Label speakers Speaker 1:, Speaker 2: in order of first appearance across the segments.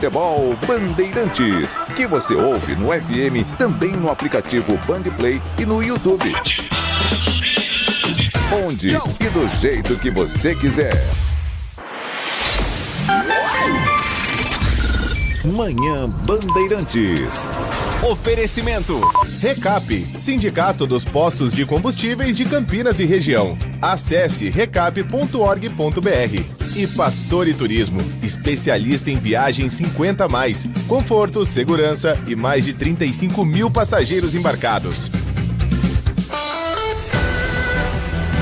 Speaker 1: Futebol Bandeirantes, que você ouve no FM, também no aplicativo Bandplay e no YouTube. Onde e do jeito que você quiser. Manhã Bandeirantes.
Speaker 2: Oferecimento. Recap, Sindicato dos Postos de Combustíveis de Campinas e Região. Acesse recap.org.br. E Pastore Turismo, especialista em viagens 50+, conforto, segurança e mais de 35 mil passageiros embarcados.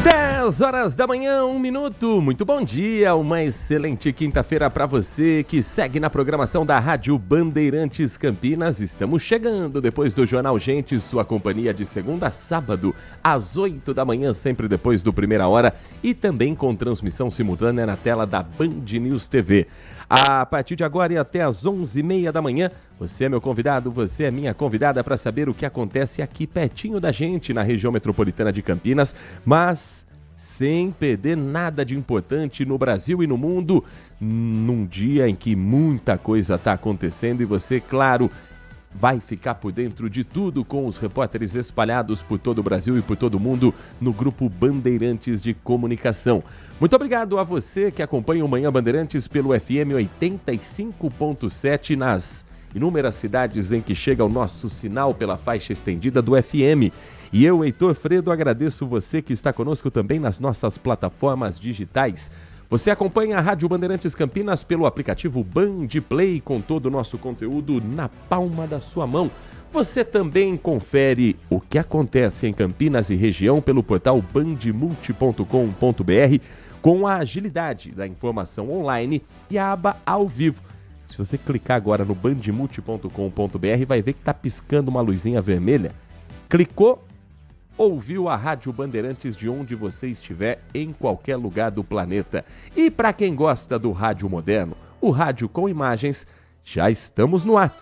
Speaker 3: 10 horas da manhã, 1 minuto. Muito bom dia, uma excelente quinta-feira para você que segue na programação da Rádio Bandeirantes Campinas. Estamos chegando depois do Jornal Gente, sua companhia de segunda a sábado, às 8 da manhã, sempre depois do Primeira Hora, e também com transmissão simultânea na tela da Band News TV. A partir de agora e até às 11h30 da manhã, você é meu convidado, você é minha convidada para saber o que acontece aqui pertinho da gente, na região metropolitana de Campinas, mas sem perder nada de importante no Brasil e no mundo, num dia em que muita coisa está acontecendo e você, claro, vai ficar por dentro de tudo com os repórteres espalhados por todo o Brasil e por todo o mundo no Grupo Bandeirantes de Comunicação. Muito obrigado a você que acompanha o Manhã Bandeirantes pelo FM 85.7 nas inúmeras cidades em que chega o nosso sinal pela faixa estendida do FM. E eu, Heitor Fredo, agradeço você que está conosco também nas nossas plataformas digitais. Você acompanha a Rádio Bandeirantes Campinas pelo aplicativo Bandplay, com todo o nosso conteúdo na palma da sua mão. Você também confere o que acontece em Campinas e região pelo portal bandmulti.com.br, com a agilidade da informação online e a aba ao vivo. Se você clicar agora no bandmulti.com.br, vai ver que está piscando uma luzinha vermelha. Clicou, ouviu a Rádio Bandeirantes de onde você estiver, em qualquer lugar do planeta. E para quem gosta do rádio moderno, o rádio com imagens, já estamos no ar.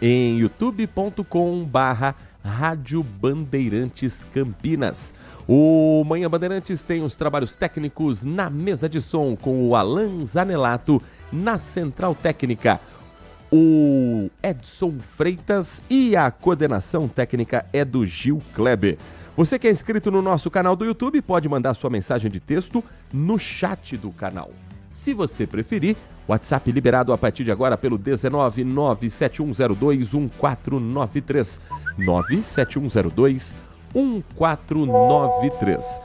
Speaker 3: Em youtube.com/Rádio Bandeirantes Campinas. O Manhã Bandeirantes tem os trabalhos técnicos na mesa de som com o Alan Zanelato, na central técnica o Edson Freitas e a coordenação técnica é do Gil Kleber. Você que é inscrito no nosso canal do YouTube pode mandar sua mensagem de texto no chat do canal. Se você preferir, WhatsApp liberado a partir de agora pelo 19 97102 1493. 97102 1493.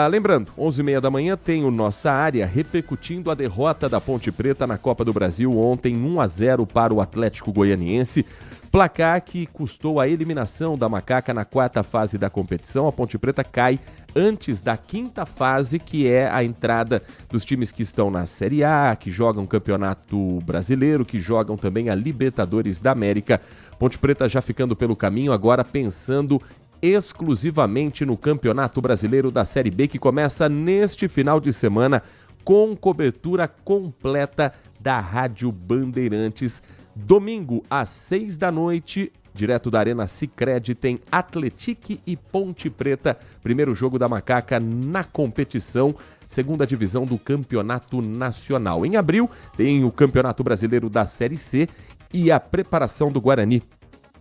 Speaker 3: Lembrando, 11h30 da manhã tem o Nossa Área repercutindo a derrota da Ponte Preta na Copa do Brasil ontem, 1-0 para o Atlético Goianiense. Placar que custou a eliminação da Macaca na quarta fase da competição. A Ponte Preta cai antes da quinta fase, que é a entrada dos times que estão na Série A, que jogam Campeonato Brasileiro, que jogam também a Libertadores da América. Ponte Preta já ficando pelo caminho, agora pensando exclusivamente no Campeonato Brasileiro da Série B, que começa neste final de semana com cobertura completa da Rádio Bandeirantes. Domingo, às 6 da noite, direto da Arena Sicredi, tem Atlético e Ponte Preta, primeiro jogo da Macaca na competição, segunda divisão do Campeonato Nacional. Em abril, tem o Campeonato Brasileiro da Série C e a preparação do Guarani,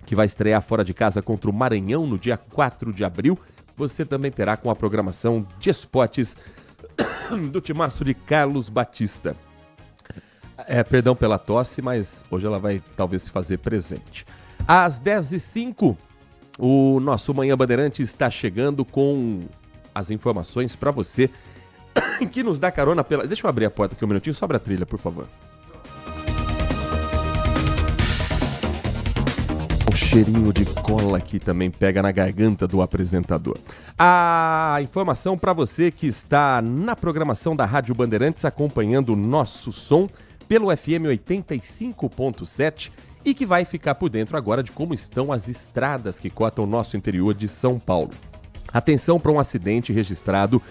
Speaker 3: que vai estrear fora de casa contra o Maranhão no dia 4 de abril. Você também terá com a programação de esportes do timaço de Carlos Batista. Perdão pela tosse, mas hoje ela vai talvez se fazer presente. Às 10h05, o nosso Manhã Bandeirante está chegando com as informações para você que nos dá carona pela... Deixa eu abrir a porta aqui um minutinho, sobe a trilha, por favor. O cheirinho de cola aqui também pega na garganta do apresentador. A informação para você que está na programação da Rádio Bandeirantes acompanhando o nosso som pelo FM 85.7 e que vai ficar por dentro agora de como estão as estradas que cortam o nosso interior de São Paulo. Atenção para um acidente registrado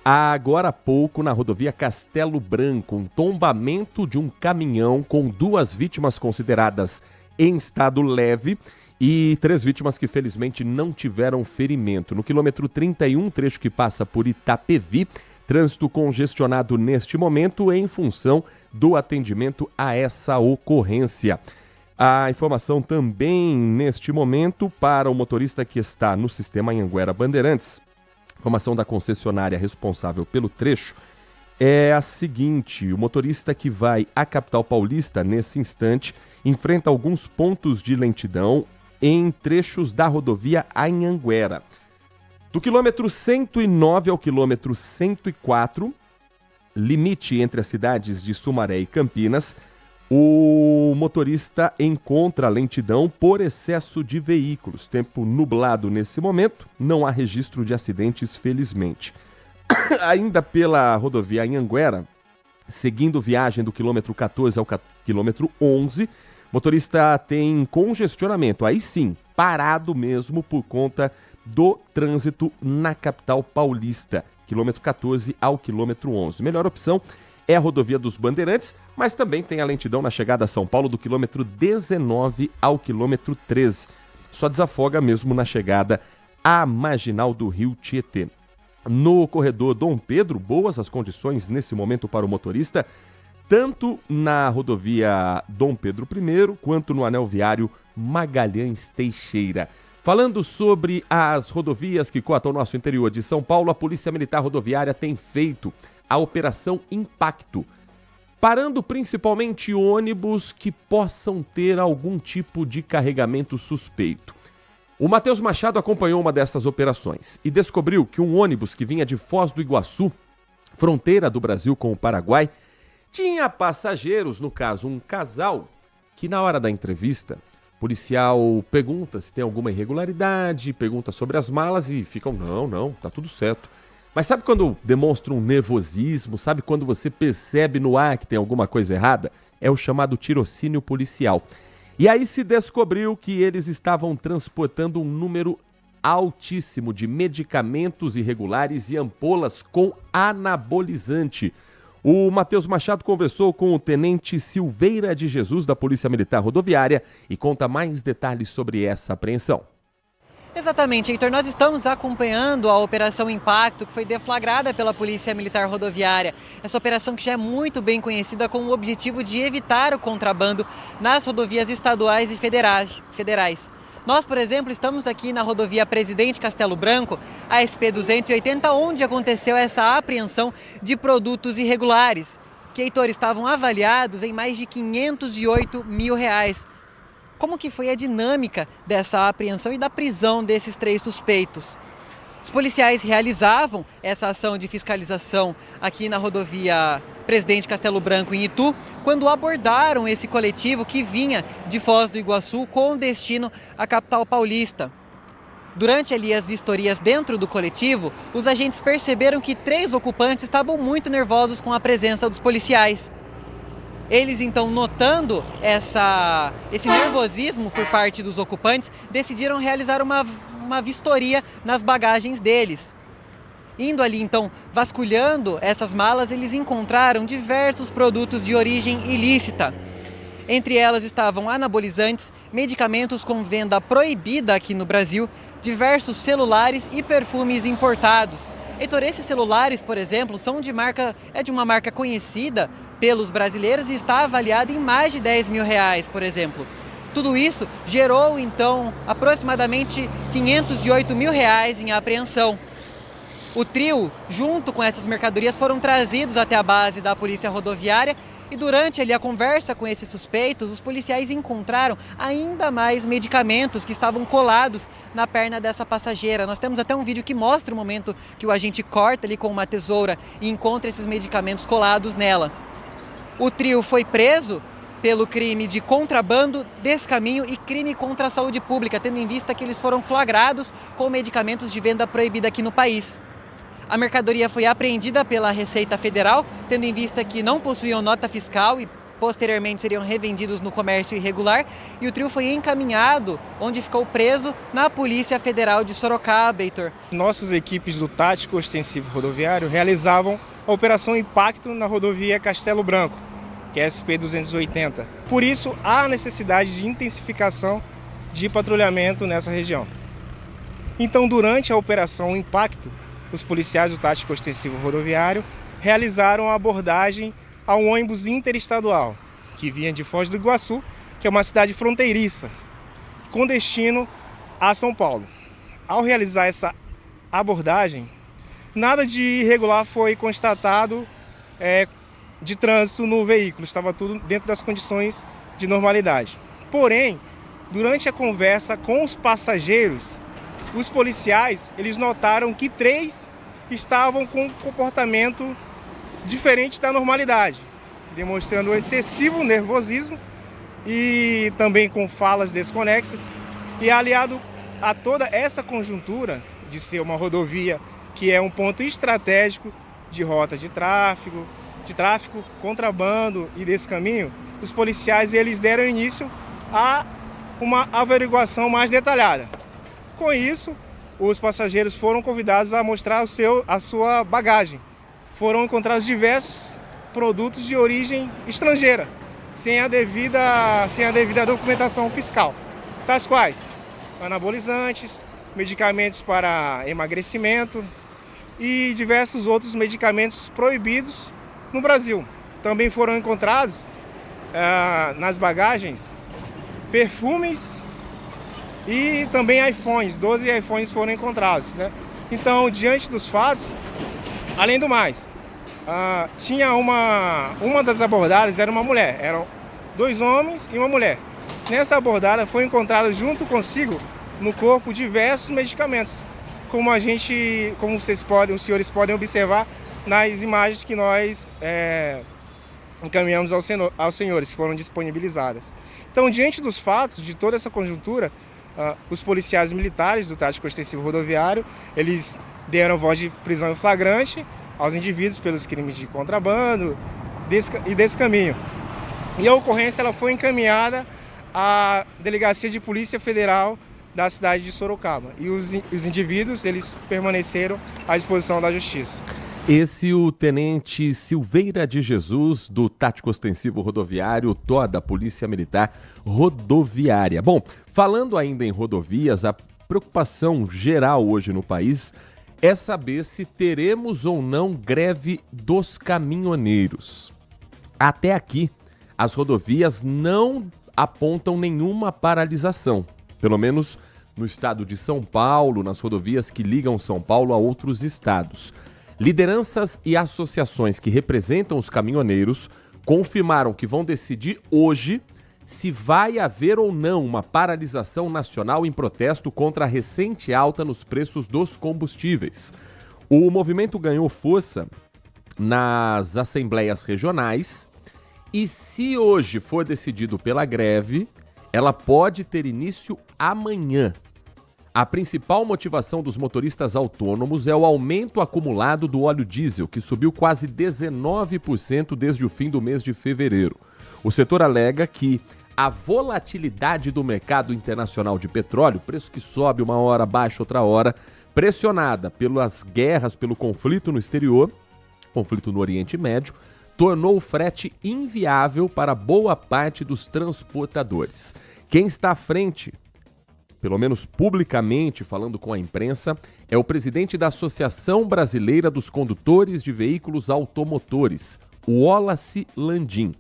Speaker 3: agora há pouco na rodovia Castelo Branco, um tombamento de um caminhão com 2 vítimas consideradas em estado leve e 3 vítimas que felizmente não tiveram ferimento. No quilômetro 31, trecho que passa por Itapevi, Trânsito congestionado neste momento em função do atendimento a essa ocorrência. A informação também neste momento para o motorista que está no sistema Anhanguera Bandeirantes, informação da concessionária responsável pelo trecho, é a seguinte: o motorista que vai à capital paulista nesse instante enfrenta alguns pontos de lentidão em trechos da rodovia Anhanguera. Do quilômetro 109 ao quilômetro 104, limite entre as cidades de Sumaré e Campinas, o motorista encontra lentidão por excesso de veículos. Tempo nublado nesse momento, não há registro de acidentes, felizmente. Ainda pela rodovia Anhanguera, seguindo viagem do quilômetro 14 ao quilômetro 11, motorista tem congestionamento, aí sim, parado mesmo por conta do trânsito na capital paulista, quilômetro 14 ao quilômetro 11. Melhor opção é a rodovia dos Bandeirantes, mas também tem a lentidão na chegada a São Paulo do quilômetro 19 ao quilômetro 13. Só desafoga mesmo na chegada à marginal do Rio Tietê. No corredor Dom Pedro, boas as condições nesse momento para o motorista, tanto na rodovia Dom Pedro I quanto no anel viário Magalhães Teixeira. Falando sobre as rodovias que cortam o nosso interior de São Paulo, a Polícia Militar Rodoviária tem feito a Operação Impacto, parando principalmente ônibus que possam ter algum tipo de carregamento suspeito. O Matheus Machado acompanhou uma dessas operações e descobriu que um ônibus que vinha de Foz do Iguaçu, fronteira do Brasil com o Paraguai, tinha passageiros, no caso um casal, que na hora da entrevista, o policial pergunta se tem alguma irregularidade, pergunta sobre as malas e ficam, não, tá tudo certo. Mas sabe quando demonstra um nervosismo, sabe quando você percebe no ar que tem alguma coisa errada? É o chamado tirocínio policial. E aí se descobriu que eles estavam transportando um número altíssimo de medicamentos irregulares e ampolas com anabolizante. O Matheus Machado conversou com o tenente Silveira de Jesus da Polícia Militar Rodoviária e conta mais detalhes sobre essa apreensão.
Speaker 4: Exatamente, Heitor. Nós estamos acompanhando a Operação Impacto, que foi deflagrada pela Polícia Militar Rodoviária. Essa operação que já é muito bem conhecida com o objetivo de evitar o contrabando nas rodovias estaduais e federais. Nós, por exemplo, estamos aqui na rodovia Presidente Castelo Branco, a SP-280, onde aconteceu essa apreensão de produtos irregulares, que, Heitor, estavam avaliados em mais de R$508 mil. Como que foi a dinâmica dessa apreensão e da prisão desses 3 suspeitos? Os policiais realizavam essa ação de fiscalização aqui na rodovia Presidente Castelo Branco, em Itu, quando abordaram esse coletivo que vinha de Foz do Iguaçu com destino à capital paulista. Durante ali as vistorias dentro do coletivo, os agentes perceberam que 3 ocupantes estavam muito nervosos com a presença dos policiais. Eles, então, notando esse nervosismo por parte dos ocupantes, decidiram realizar uma vistoria nas bagagens deles. Indo ali, então, vasculhando essas malas, eles encontraram diversos produtos de origem ilícita. Entre elas estavam anabolizantes, medicamentos com venda proibida aqui no Brasil, diversos celulares e perfumes importados. Heitor, esses celulares, por exemplo, são de uma marca conhecida pelos brasileiros e está avaliada em mais de R$10 mil, por exemplo. Tudo isso gerou, então, aproximadamente R$508 mil em apreensão. O trio, junto com essas mercadorias, foram trazidos até a base da Polícia Rodoviária e durante ali a conversa com esses suspeitos, os policiais encontraram ainda mais medicamentos que estavam colados na perna dessa passageira. Nós temos até um vídeo que mostra o momento que o agente corta ali com uma tesoura e encontra esses medicamentos colados nela. O trio foi preso pelo crime de contrabando, descaminho e crime contra a saúde pública, tendo em vista que eles foram flagrados com medicamentos de venda proibida aqui no país. A mercadoria foi apreendida pela Receita Federal, tendo em vista que não possuíam nota fiscal e posteriormente seriam revendidos no comércio irregular, e o trio foi encaminhado, onde ficou preso, na Polícia Federal de Sorocaba, Heitor.
Speaker 5: Nossas equipes do Tático Ostensivo Rodoviário realizavam a Operação Impacto na rodovia Castelo Branco, que é a SP-280. Por isso, há necessidade de intensificação de patrulhamento nessa região. Então, durante a Operação Impacto, os policiais do Tático Ostensivo Rodoviário realizaram a abordagem a um ônibus interestadual que vinha de Foz do Iguaçu, que é uma cidade fronteiriça, com destino a São Paulo. Ao realizar essa abordagem, nada de irregular foi constatado de trânsito no veículo, estava tudo dentro das condições de normalidade. Porém, durante a conversa com os passageiros, os policiais eles notaram que 3 estavam com um comportamento diferente da normalidade, demonstrando excessivo nervosismo e também com falas desconexas. E aliado a toda essa conjuntura de ser uma rodovia que é um ponto estratégico de rota de tráfego, contrabando e descaminho, os policiais eles deram início a uma averiguação mais detalhada. Com isso, os passageiros foram convidados a mostrar a sua bagagem. Foram encontrados diversos produtos de origem estrangeira, sem a devida documentação fiscal, tais quais anabolizantes, medicamentos para emagrecimento e diversos outros medicamentos proibidos no Brasil. Também foram encontrados nas bagagens perfumes e também iPhones, 12 iPhones foram encontrados, né? Então, diante dos fatos, além do mais, tinha uma das abordadas, era uma mulher, eram 2 homens e uma mulher. Nessa abordada foi encontrado junto consigo no corpo diversos medicamentos, como os senhores podem observar nas imagens que nós encaminhamos aos senhores, que foram disponibilizadas. Então, diante dos fatos, de toda essa conjuntura, os policiais militares do Tático Ostensivo Rodoviário, eles deram voz de prisão em flagrante aos indivíduos pelos crimes de contrabando e descaminho. E a ocorrência ela foi encaminhada à Delegacia de Polícia Federal da cidade de Sorocaba. E os indivíduos eles permaneceram à disposição da Justiça.
Speaker 3: Esse o Tenente Silveira de Jesus, do Tático Ostensivo Rodoviário, TOR da Polícia Militar Rodoviária. Bom, falando ainda em rodovias, a preocupação geral hoje no país é saber se teremos ou não greve dos caminhoneiros. Até aqui, as rodovias não apontam nenhuma paralisação, pelo menos no estado de São Paulo, nas rodovias que ligam São Paulo a outros estados. Lideranças e associações que representam os caminhoneiros confirmaram que vão decidir hoje se vai haver ou não uma paralisação nacional em protesto contra a recente alta nos preços dos combustíveis. O movimento ganhou força nas assembleias regionais e, se hoje for decidido pela greve, ela pode ter início amanhã. A principal motivação dos motoristas autônomos é o aumento acumulado do óleo diesel, que subiu quase 19% desde o fim do mês de fevereiro. O setor alega que a volatilidade do mercado internacional de petróleo, preço que sobe uma hora, baixa outra hora, pressionada pelas guerras, pelo conflito no exterior, conflito no Oriente Médio, tornou o frete inviável para boa parte dos transportadores. Quem está à frente, pelo menos publicamente falando com a imprensa, é o presidente da Associação Brasileira dos Condutores de Veículos Automotores, o Wallace Landim.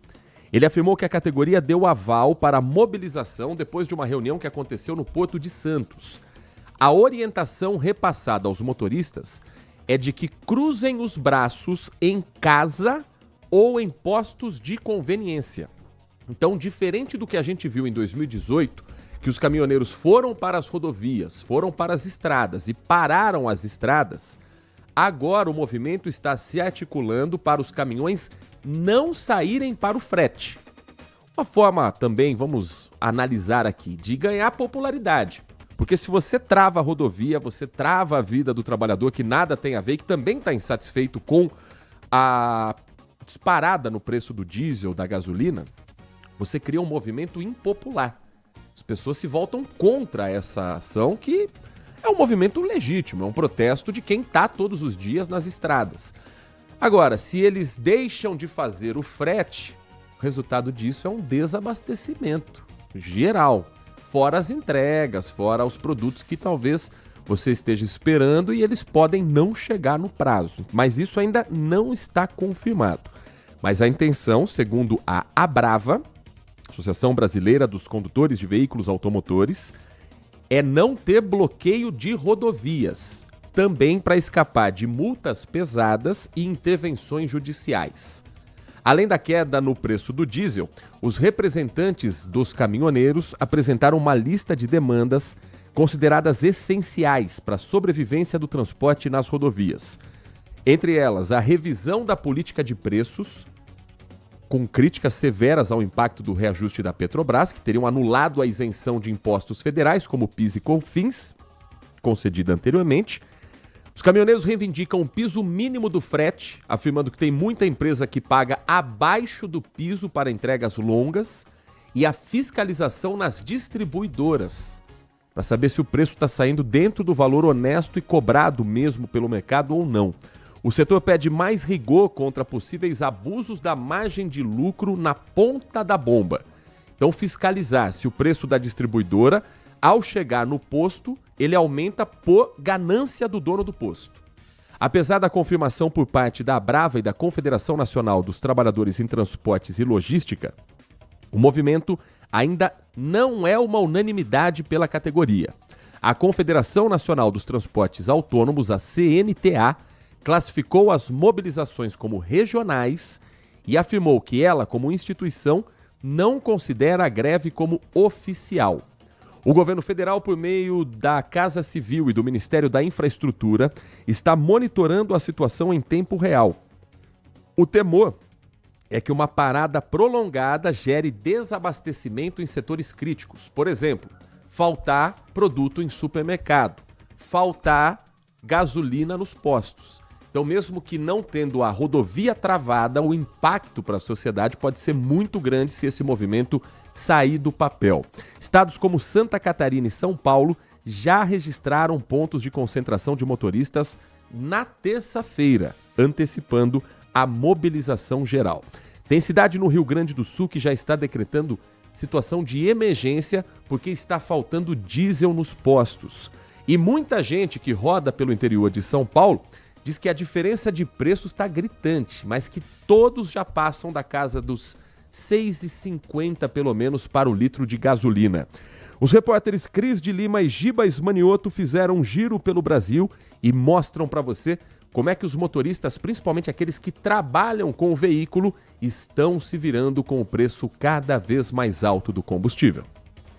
Speaker 3: Ele afirmou que a categoria deu aval para a mobilização depois de uma reunião que aconteceu no Porto de Santos. A orientação repassada aos motoristas é de que cruzem os braços em casa ou em postos de conveniência. Então, diferente do que a gente viu em 2018, que os caminhoneiros foram para as rodovias, foram para as estradas e pararam as estradas, agora o movimento está se articulando para os caminhões não saírem para o frete. Uma forma também, vamos analisar aqui, de ganhar popularidade. Porque se você trava a rodovia, você trava a vida do trabalhador que nada tem a ver, que também está insatisfeito com a disparada no preço do diesel, da gasolina, você cria um movimento impopular. As pessoas se voltam contra essa ação, que é um movimento legítimo, é um protesto de quem está todos os dias nas estradas. Agora, se eles deixam de fazer o frete, o resultado disso é um desabastecimento geral, fora as entregas, fora os produtos que talvez você esteja esperando e eles podem não chegar no prazo. Mas isso ainda não está confirmado. Mas a intenção, segundo a Abrava, Associação Brasileira dos Condutores de Veículos Automotores, é não ter bloqueio de rodovias, também para escapar de multas pesadas e intervenções judiciais. Além da queda no preço do diesel, os representantes dos caminhoneiros apresentaram uma lista de demandas consideradas essenciais para a sobrevivência do transporte nas rodovias. Entre elas, a revisão da política de preços, com críticas severas ao impacto do reajuste da Petrobras, que teriam anulado a isenção de impostos federais, como PIS e COFINS, concedida anteriormente. Os caminhoneiros reivindicam o piso mínimo do frete, afirmando que tem muita empresa que paga abaixo do piso para entregas longas, e a fiscalização nas distribuidoras, para saber se o preço está saindo dentro do valor honesto e cobrado mesmo pelo mercado ou não. O setor pede mais rigor contra possíveis abusos da margem de lucro na ponta da bomba. Então, fiscalizar se o preço da distribuidora, ao chegar no posto, ele aumenta por ganância do dono do posto. Apesar da confirmação por parte da Abrava e da Confederação Nacional dos Trabalhadores em Transportes e Logística, o movimento ainda não é uma unanimidade pela categoria. A Confederação Nacional dos Transportes Autônomos, a CNTA, classificou as mobilizações como regionais e afirmou que ela, como instituição, não considera a greve como oficial. O governo federal, por meio da Casa Civil e do Ministério da Infraestrutura, está monitorando a situação em tempo real. O temor é que uma parada prolongada gere desabastecimento em setores críticos. Por exemplo, faltar produto em supermercado, faltar gasolina nos postos. Então, mesmo que não tendo a rodovia travada, o impacto para a sociedade pode ser muito grande se esse movimento sair do papel. Estados como Santa Catarina e São Paulo já registraram pontos de concentração de motoristas na terça-feira, antecipando a mobilização geral. Tem cidade no Rio Grande do Sul que já está decretando situação de emergência porque está faltando diesel nos postos. E muita gente que roda pelo interior de São Paulo diz que a diferença de preço está gritante, mas que todos já passam da casa dos R$ 6,50 pelo menos para o litro de gasolina. Os repórteres Cris de Lima e Giba Ismanioto fizeram um giro pelo Brasil e mostram para você como é que os motoristas, principalmente aqueles que trabalham com o veículo, estão se virando com o preço cada vez mais alto do combustível.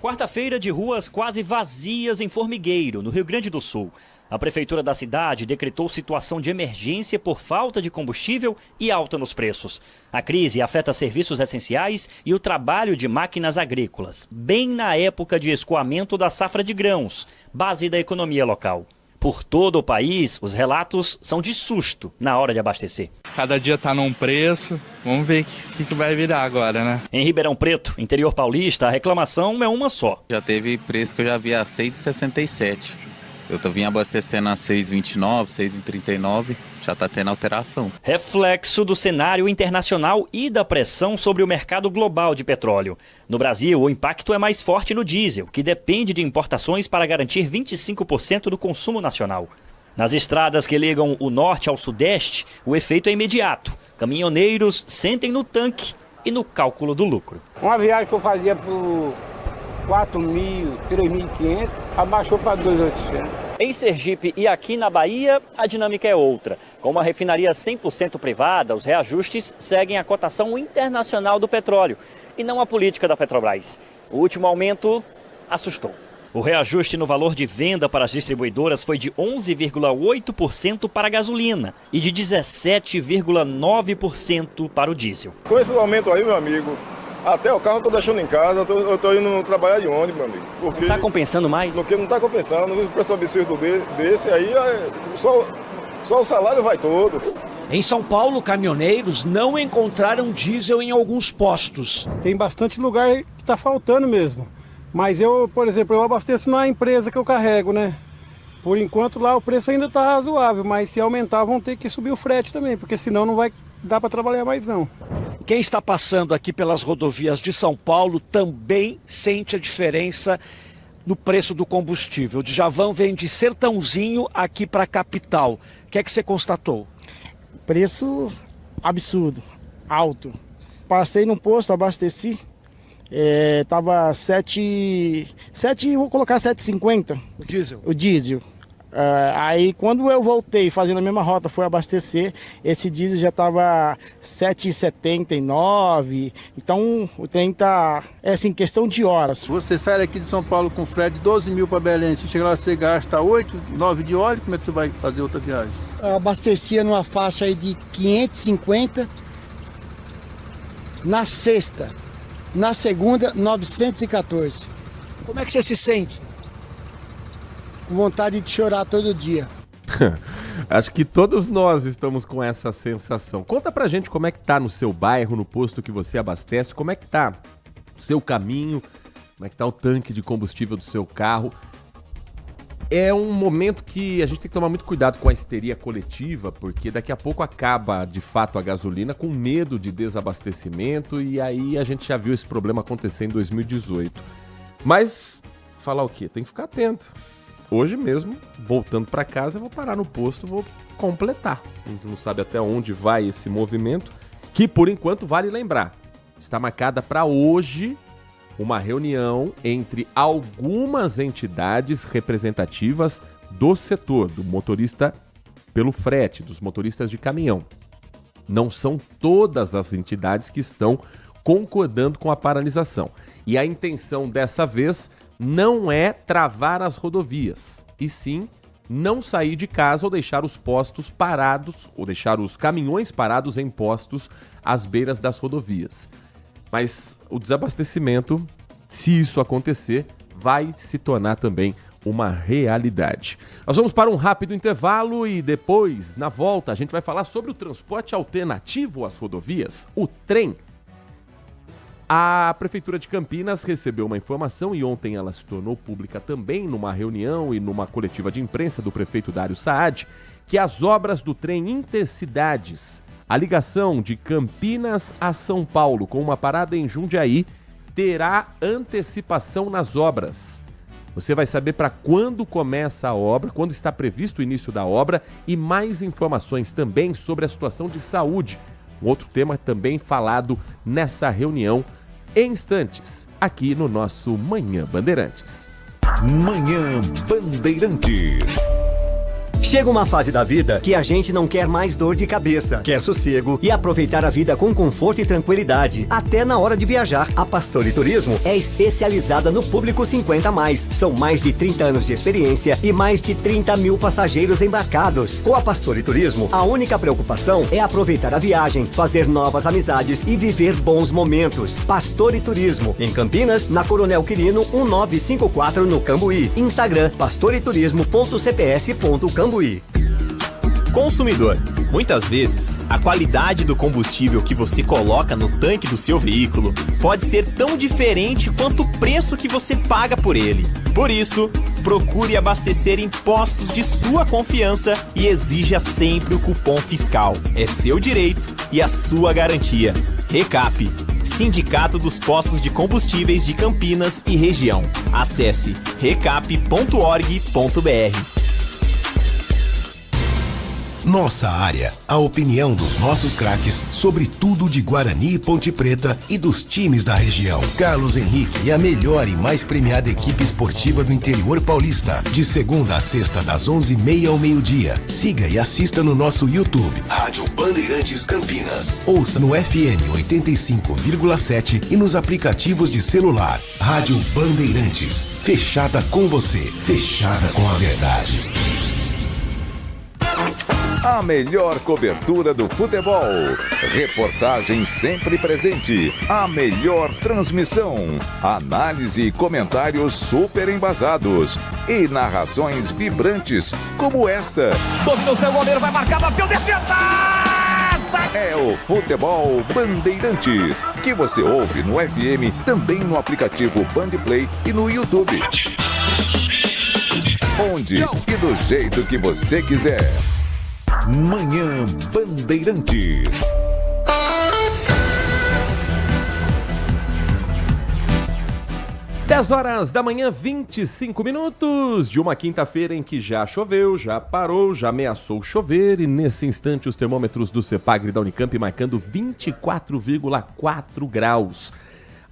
Speaker 6: Quarta-feira de ruas quase vazias em Formigueiro, no Rio Grande do Sul. A prefeitura da cidade decretou situação de emergência por falta de combustível e alta nos preços. A crise afeta serviços essenciais e o trabalho de máquinas agrícolas, bem na época de escoamento da safra de grãos, base da economia local. Por todo o país, os relatos são de susto na hora de abastecer.
Speaker 7: Cada dia está num preço, vamos ver o que vai virar agora, né?
Speaker 6: Em Ribeirão Preto, interior paulista, a reclamação é uma só.
Speaker 8: Já teve preço que eu já vi a R$ 6,67. Eu vim abastecendo a R$ 6,29, R$ 6,39, já está tendo alteração.
Speaker 6: Reflexo do cenário internacional e da pressão sobre o mercado global de petróleo. No Brasil, o impacto é mais forte no diesel, que depende de importações para garantir 25% do consumo nacional. Nas estradas que ligam o norte ao sudeste, o efeito é imediato. Caminhoneiros sentem no tanque e no cálculo do lucro.
Speaker 9: Uma viagem que eu fazia por 4.000, 3.500, abaixou para 2.800.
Speaker 6: Em Sergipe e aqui na Bahia, a dinâmica é outra. Com uma refinaria 100% privada, os reajustes seguem a cotação internacional do petróleo e não a política da Petrobras. O último aumento assustou. O reajuste no valor de venda para as distribuidoras foi de 11,8% para a gasolina e de 17,9% para o diesel.
Speaker 10: Com esses aumentos aí, meu amigo, até o carro eu tô deixando em casa, eu tô indo trabalhar de ônibus, meu amigo. Porque
Speaker 6: não está compensando mais?
Speaker 10: Porque não está compensando, o preço absurdo desse aí, só o salário vai todo.
Speaker 11: Em São Paulo, caminhoneiros não encontraram diesel em alguns postos.
Speaker 12: Tem bastante lugar que está faltando mesmo. Mas eu, por exemplo, eu abasteço na empresa que eu carrego, né? Por enquanto lá o preço ainda está razoável, mas se aumentar vão ter que subir o frete também, porque senão não vai dar para trabalhar mais não.
Speaker 11: Quem está passando aqui pelas rodovias de São Paulo também sente a diferença no preço do combustível. O Djavan vem de Sertãozinho aqui para a capital. O que é que você constatou?
Speaker 13: Preço absurdo, alto. Passei num posto, abasteci, tava 7, vou colocar 7,50.
Speaker 11: O diesel?
Speaker 13: O diesel. Aí quando eu voltei fazendo a mesma rota, fui abastecer, esse diesel já estava 7,79, então o trem tá, assim, questão de horas.
Speaker 14: Você sai daqui de São Paulo com frete de 12 mil para Belém, se chegar lá você gasta 8, 9 de óleo, como é que você vai fazer outra viagem?
Speaker 15: Eu abastecia numa faixa aí de 550, na sexta, na segunda 914.
Speaker 11: Como é que você se sente?
Speaker 15: Com vontade de chorar todo dia.
Speaker 3: Acho que todos nós estamos com essa sensação. Conta pra gente como é que tá no seu bairro, no posto que você abastece, como é que tá o seu caminho, como é que tá o tanque de combustível do seu carro. É um momento que a gente tem que tomar muito cuidado com a histeria coletiva, porque daqui a pouco acaba de fato a gasolina com medo de desabastecimento e aí a gente já viu esse problema acontecer em 2018. Mas falar o quê? Tem que ficar atento. Hoje mesmo, voltando para casa, eu vou parar no posto, vou completar. A gente não sabe até onde vai esse movimento, que por enquanto vale lembrar. Está marcada para hoje uma reunião entre algumas entidades representativas do setor, do motorista pelo frete, dos motoristas de caminhão. Não são todas as entidades que estão concordando com a paralisação. E a intenção dessa vez não é travar as rodovias, e sim não sair de casa ou deixar os postos parados, ou deixar os caminhões parados em postos às beiras das rodovias. Mas o desabastecimento, se isso acontecer, vai se tornar também uma realidade. Nós vamos para um rápido intervalo e depois, na volta, a gente vai falar sobre o transporte alternativo às rodovias, o trem. A Prefeitura de Campinas recebeu uma informação e ontem ela se tornou pública também numa reunião e numa coletiva de imprensa do prefeito Dário Saad, que as obras do trem Intercidades, a ligação de Campinas a São Paulo com uma parada em Jundiaí, terá antecipação nas obras. Você vai saber para quando começa a obra, quando está previsto o início da obra e mais informações também sobre a situação de saúde. Um outro tema também falado nessa reunião em instantes, aqui no nosso Manhã Bandeirantes.
Speaker 1: Manhã Bandeirantes.
Speaker 16: Chega uma fase da vida que a gente não quer mais dor de cabeça, quer sossego e aproveitar a vida com conforto e tranquilidade, até na hora de viajar. A Pastore Turismo é especializada no público 50+. São mais de 30 anos de experiência e mais de 30 mil passageiros embarcados. Com a Pastore Turismo, a única preocupação é aproveitar a viagem, fazer novas amizades e viver bons momentos. Pastore Turismo, em Campinas, na Coronel Quirino, 1954 no Cambuí. Instagram, pastoreturismo.cps.cambuí.
Speaker 2: Consumidor, muitas vezes, a qualidade do combustível que você coloca no tanque do seu veículo pode ser tão diferente quanto o preço que você paga por ele. Por isso, procure abastecer em postos de sua confiança e exija sempre o cupom fiscal. É seu direito e a sua garantia. Recap, Sindicato dos Postos de Combustíveis de Campinas e Região. Acesse recap.org.br.
Speaker 17: Nossa área, a opinião dos nossos craques sobre tudo de Guarani e Ponte Preta e dos times da região. Carlos Henrique e a melhor e mais premiada equipe esportiva do interior paulista. De segunda a sexta, das 11h30 ao meio-dia. Siga e assista no nosso YouTube, Rádio Bandeirantes Campinas. Ouça no FM 85,7 e nos aplicativos de celular. Rádio Bandeirantes. Fechada com você. Fechada com a verdade.
Speaker 1: A melhor cobertura do futebol. Reportagem sempre presente. A melhor transmissão. Análise e comentários super embasados. E narrações vibrantes como esta.
Speaker 18: Dominou seu goleiro, vai marcar, bateu, defesa!
Speaker 1: É o Futebol Bandeirantes, que você ouve no FM, também no aplicativo Bandplay e no YouTube. Onde e do jeito que você quiser. Manhã Bandeirantes.
Speaker 3: 10 horas da manhã, 25 minutos de uma quinta-feira em que já choveu, já parou, já ameaçou chover e nesse instante os termômetros do CEPAGRE da Unicamp marcando 24,4 graus.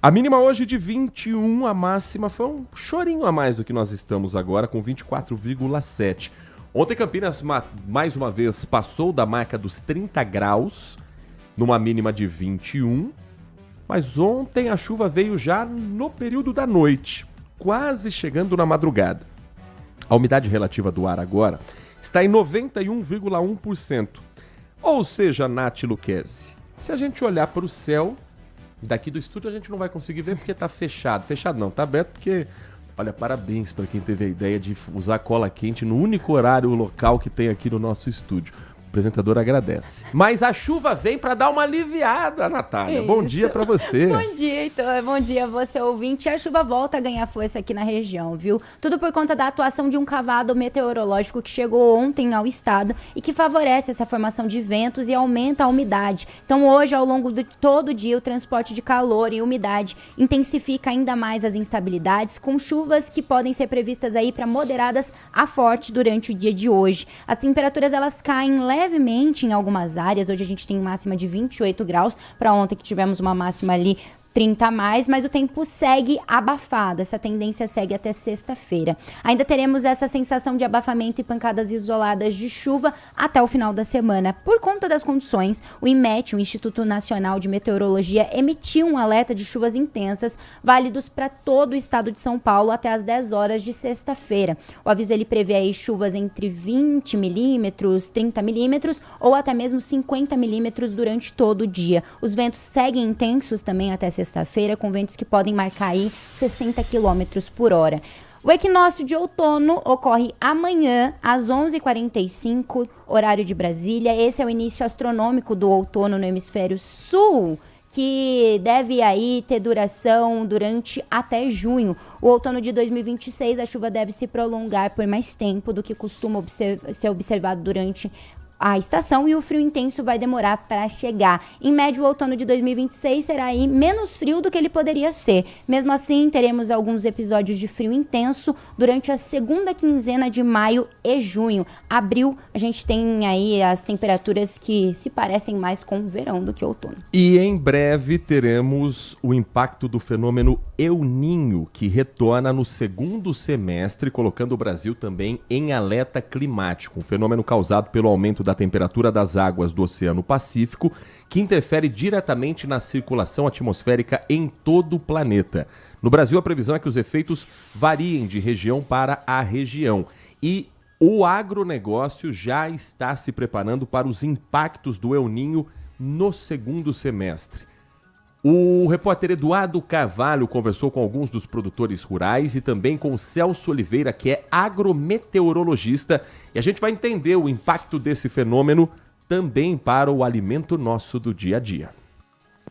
Speaker 3: A mínima hoje de 21, a máxima foi um chorinho a mais do que nós estamos agora com 24,7. Ontem Campinas mais uma vez passou da marca dos 30 graus, numa mínima de 21. Mas ontem a chuva veio já no período da noite, quase chegando na madrugada. A umidade relativa do ar agora está em 91,1%. Ou seja, Nath Luquezzi, se a gente olhar para o céu, daqui do estúdio a gente não vai conseguir ver porque está fechado. Fechado não, está aberto porque... Olha, parabéns para quem teve a ideia de usar cola quente no único horário local que tem aqui no nosso estúdio. O apresentador agradece. Mas a chuva vem para dar uma aliviada, Natália.
Speaker 19: Isso.
Speaker 3: Bom dia para você.
Speaker 19: Bom dia, Heitor. Bom dia, você ouvinte. A chuva volta a ganhar força aqui na região, viu? Tudo por conta da atuação de um cavado meteorológico que chegou ontem ao estado e que favorece essa formação de ventos e aumenta a umidade. Então hoje, ao longo de todo o dia, o transporte de calor e umidade intensifica ainda mais as instabilidades, com chuvas que podem ser previstas aí para moderadas a forte durante o dia de hoje. As temperaturas, elas caem levemente em algumas áreas. Hoje a gente tem máxima de 28 graus, para ontem que tivemos uma máxima ali 30 a mais, mas o tempo segue abafado, essa tendência segue até sexta-feira. Ainda teremos essa sensação de abafamento e pancadas isoladas de chuva até o final da semana. Por conta das condições, o IMET, o Instituto Nacional de Meteorologia, emitiu um alerta de chuvas intensas, válidos para todo o estado de São Paulo até as 10 horas de sexta-feira. O aviso ele prevê aí chuvas entre 20 milímetros, 30 milímetros ou até mesmo 50 milímetros durante todo o dia. Os ventos seguem intensos também até sexta-feira, com ventos que podem marcar aí 60 km por hora. O equinócio de outono ocorre amanhã, às 11h45, horário de Brasília. Esse é o início astronômico do outono no hemisfério sul, que deve aí ter duração durante até junho. O outono de 2026, a chuva deve se prolongar por mais tempo do que costuma ser observado durante a estação, e o frio intenso vai demorar para chegar. Em média, o outono de 2026 será aí menos frio do que ele poderia ser. Mesmo assim, teremos alguns episódios de frio intenso durante a segunda quinzena de maio e junho. Abril, a gente tem aí as temperaturas que se parecem mais com o verão do que o outono.
Speaker 3: E em breve teremos o impacto do fenômeno El Niño, que retorna no segundo semestre, colocando o Brasil também em alerta climático. Um fenômeno causado pelo aumento da temperatura das águas do Oceano Pacífico, que interfere diretamente na circulação atmosférica em todo o planeta. No Brasil, a previsão é que os efeitos variem de região para a região. E o agronegócio já está se preparando para os impactos do El Niño no segundo semestre. O repórter Eduardo Carvalho conversou com alguns dos produtores rurais e também com Celso Oliveira, que é agrometeorologista, e a gente vai entender o impacto desse fenômeno também para o alimento nosso do dia a dia.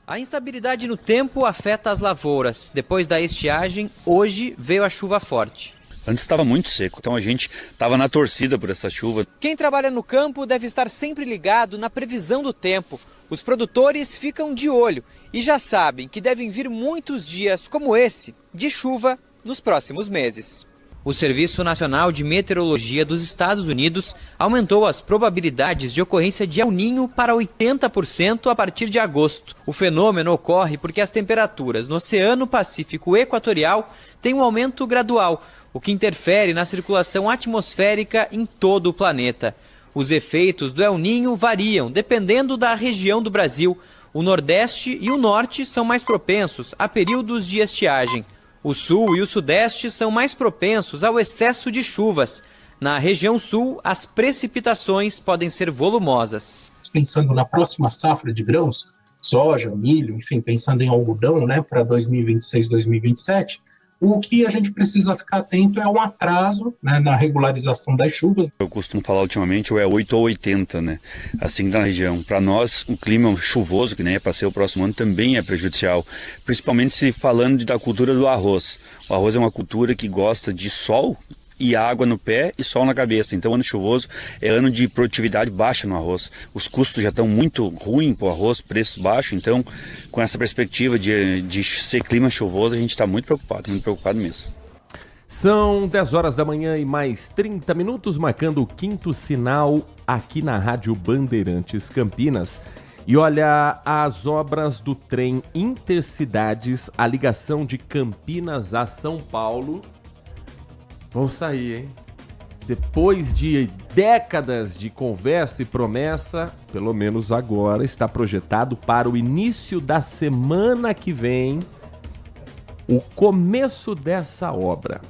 Speaker 20: A instabilidade no tempo afeta as lavouras. Depois da estiagem, hoje veio a chuva forte.
Speaker 21: Antes estava muito seco, então a gente estava na torcida por essa chuva.
Speaker 20: Quem trabalha no campo deve estar sempre ligado na previsão do tempo. Os produtores ficam de olho e já sabem que devem vir muitos dias como esse, de chuva, nos próximos meses. O Serviço Nacional de Meteorologia dos Estados Unidos aumentou as probabilidades de ocorrência de El Niño para 80% a partir de agosto. O fenômeno ocorre porque as temperaturas no Oceano Pacífico Equatorial têm um aumento gradual, o que interfere na circulação atmosférica em todo o planeta. Os efeitos do El Niño variam dependendo da região do Brasil. O Nordeste e o Norte são mais propensos a períodos de estiagem. O Sul e o Sudeste são mais propensos ao excesso de chuvas. Na região Sul, as precipitações podem ser volumosas.
Speaker 22: Pensando na próxima safra de grãos, soja, milho, enfim, pensando em algodão, né, para 2026, 2027, o que a gente precisa ficar atento é um atraso, né, na regularização das chuvas.
Speaker 21: Eu costumo falar ultimamente, ou é 8 ou 80, né? Assim na região. Para nós, o clima chuvoso, que nem é para ser o próximo ano, também é prejudicial. Principalmente se falando da cultura do arroz. O arroz é uma cultura que gosta de sol, e água no pé e sol na cabeça. Então, ano chuvoso é ano de produtividade baixa no arroz. Os custos já estão muito ruins para o arroz, preço baixo. Então, com essa perspectiva de ser clima chuvoso, a gente está muito preocupado mesmo.
Speaker 3: São 10 horas da manhã e mais 30 minutos, marcando o 5º sinal aqui na Rádio Bandeirantes Campinas. E olha, as obras do trem Intercidades, a ligação de Campinas a São Paulo, vão sair, hein? Depois de décadas de conversa e promessa, pelo menos agora está projetado para o início da semana que vem o começo dessa obra.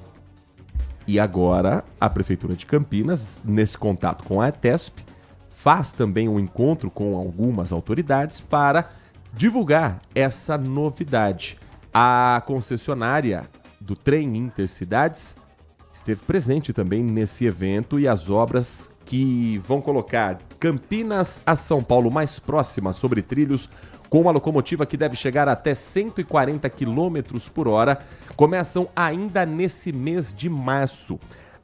Speaker 3: E agora a Prefeitura de Campinas, nesse contato com a ATESP, faz também um encontro com algumas autoridades para divulgar essa novidade. A concessionária do trem Intercidades esteve presente também nesse evento e as obras que vão colocar Campinas a São Paulo mais próxima sobre trilhos, com uma locomotiva que deve chegar até 140 km por hora, começam ainda nesse mês de março.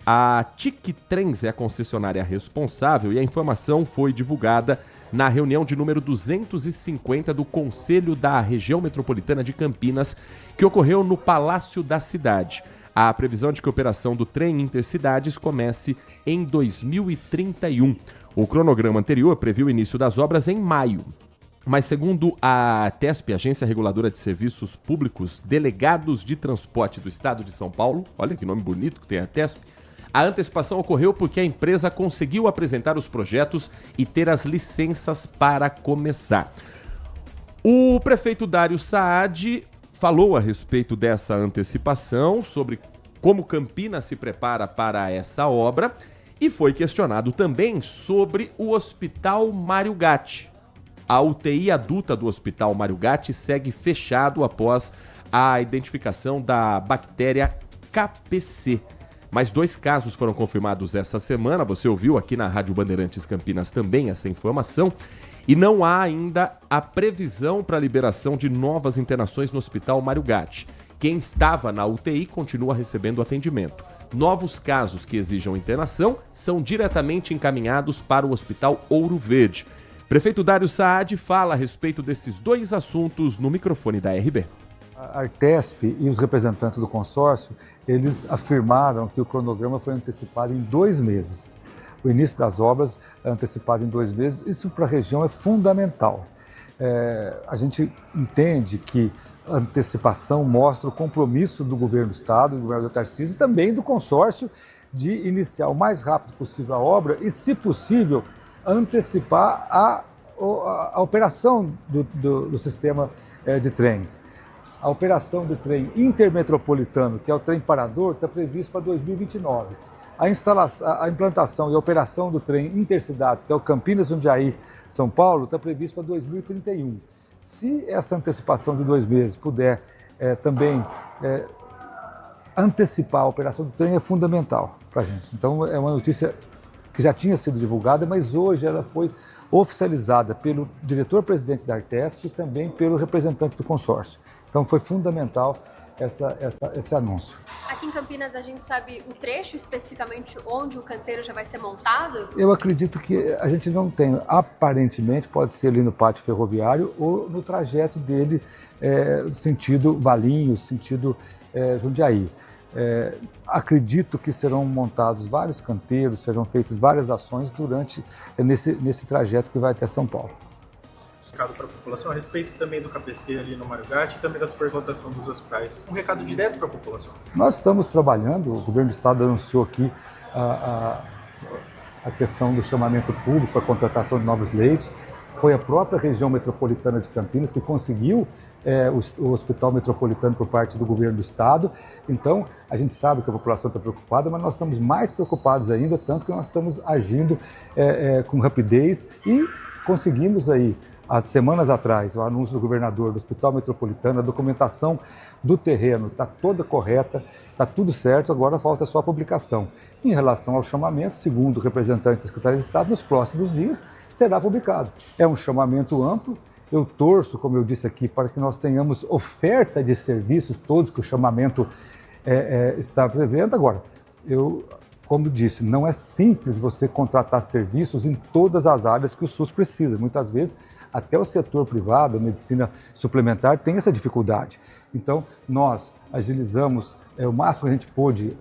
Speaker 3: A TIC Trens é a concessionária responsável e a informação foi divulgada na reunião de número 250 do Conselho da Região Metropolitana de Campinas, que ocorreu no Palácio da Cidade. A previsão é de que a operação do trem Intercidades comece em 2031. O cronograma anterior previu o início das obras em maio. Mas segundo a ATESP, Agência Reguladora de Serviços Públicos, delegados de transporte do Estado de São Paulo, olha que nome bonito que tem a ATESP, a antecipação ocorreu porque a empresa conseguiu apresentar os projetos e ter as licenças para começar. O prefeito Dário Saad falou a respeito dessa antecipação, sobre como Campinas se prepara para essa obra e foi questionado também sobre o Hospital Mário Gatti. A UTI adulta do Hospital Mário Gatti segue fechado após a identificação da bactéria KPC. Mais 2 casos foram confirmados essa semana, você ouviu aqui na Rádio Bandeirantes Campinas também essa informação, e não há ainda a previsão para a liberação de novas internações no Hospital Mário Gatti. Quem estava na UTI continua recebendo atendimento. Novos casos que exijam internação são diretamente encaminhados para o Hospital Ouro Verde. Prefeito Dário Saad fala a respeito desses 2 assuntos no microfone da RB.
Speaker 4: A Artesp e os representantes do consórcio, eles afirmaram que o cronograma foi antecipado em 2 meses. O início das obras é antecipado em 2 meses. Isso para a região é fundamental. A gente entende que a antecipação mostra o compromisso do governo do Estado, do governo do Tarcísio e também do consórcio de iniciar o mais rápido possível a obra e, se possível, antecipar a operação do sistema de trens. A operação do trem intermetropolitano, que é o trem parador, está previsto para 2029. A implantação e a operação do trem Intercidades, que é o Campinas, Jundiaí, São Paulo, está previsto para 2031. Se essa antecipação de 2 meses puder também antecipar a operação do trem, é fundamental para a gente. Então, é uma notícia que já tinha sido divulgada, mas hoje ela foi oficializada pelo diretor-presidente da Artesp e também pelo representante do consórcio. Então foi fundamental esse anúncio.
Speaker 5: Aqui em Campinas a gente sabe o trecho especificamente onde o canteiro já vai ser montado?
Speaker 4: Eu acredito que a gente não tem, aparentemente pode ser ali no pátio ferroviário ou no trajeto dele sentido Valinhos, sentido Jundiaí. Acredito que serão montados vários canteiros, serão feitas várias ações nesse trajeto que vai até São Paulo.
Speaker 23: Recado para a população a respeito também do KPC ali no Mário Gatti e também da superlotação dos hospitais. Um recado direto para a população.
Speaker 4: Nós estamos trabalhando, o governo do Estado anunciou aqui a questão do chamamento público, a contratação de novos leitos. Foi a própria região metropolitana de Campinas que conseguiu o hospital metropolitano por parte do governo do Estado. Então, a gente sabe que a população está preocupada, mas nós estamos mais preocupados ainda, tanto que nós estamos agindo com rapidez e conseguimos aí, há semanas atrás, o anúncio do governador do Hospital Metropolitano, a documentação do terreno está toda correta, está tudo certo, agora falta só a publicação. Em relação ao chamamento, segundo o representante da Secretaria de Estado, nos próximos dias será publicado. É um chamamento amplo, eu torço, como eu disse aqui, para que nós tenhamos oferta de serviços todos que o chamamento está prevendo. Agora, como disse, não é simples você contratar serviços em todas as áreas que o SUS precisa. Muitas vezes, até o setor privado, a medicina suplementar, tem essa dificuldade. Então, nós agilizamos o máximo que a gente pôde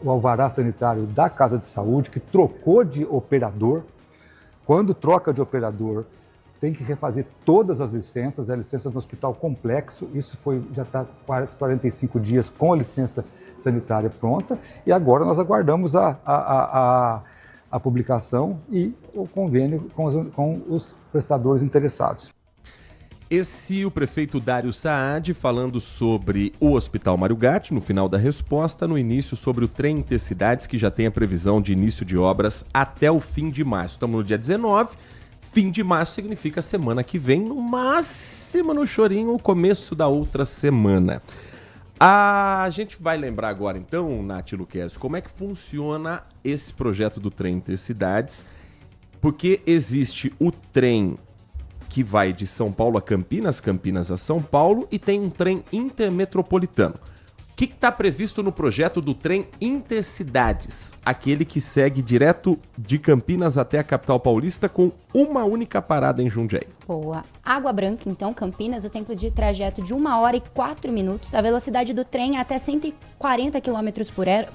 Speaker 4: o alvará sanitário da Casa de Saúde, que trocou de operador. Quando troca de operador, tem que refazer todas as licenças, a licença do hospital complexo, isso já está quase 45 dias com a licença sanitária pronta, e agora nós aguardamos a publicação e o convênio com os prestadores interessados.
Speaker 3: Esse o prefeito Dário Saad falando sobre o Hospital Mário Gatti, no final da resposta, no início sobre o trem Intercidades, que já tem a previsão de início de obras até o fim de março. Estamos no dia 19, fim de março significa semana que vem, no máximo no chorinho, o começo da outra semana. A gente vai lembrar agora então, Nath Luquez, como é que funciona esse projeto do trem Intercidades, porque existe o trem que vai de São Paulo a Campinas, Campinas a São Paulo, e tem um trem intermetropolitano. O que está previsto no projeto do trem Intercidades? Aquele que segue direto de Campinas até a capital paulista com uma única parada em Jundiaí.
Speaker 19: Boa. Água Branca, então, Campinas, o tempo de trajeto de 1h04, a velocidade do trem até 140 km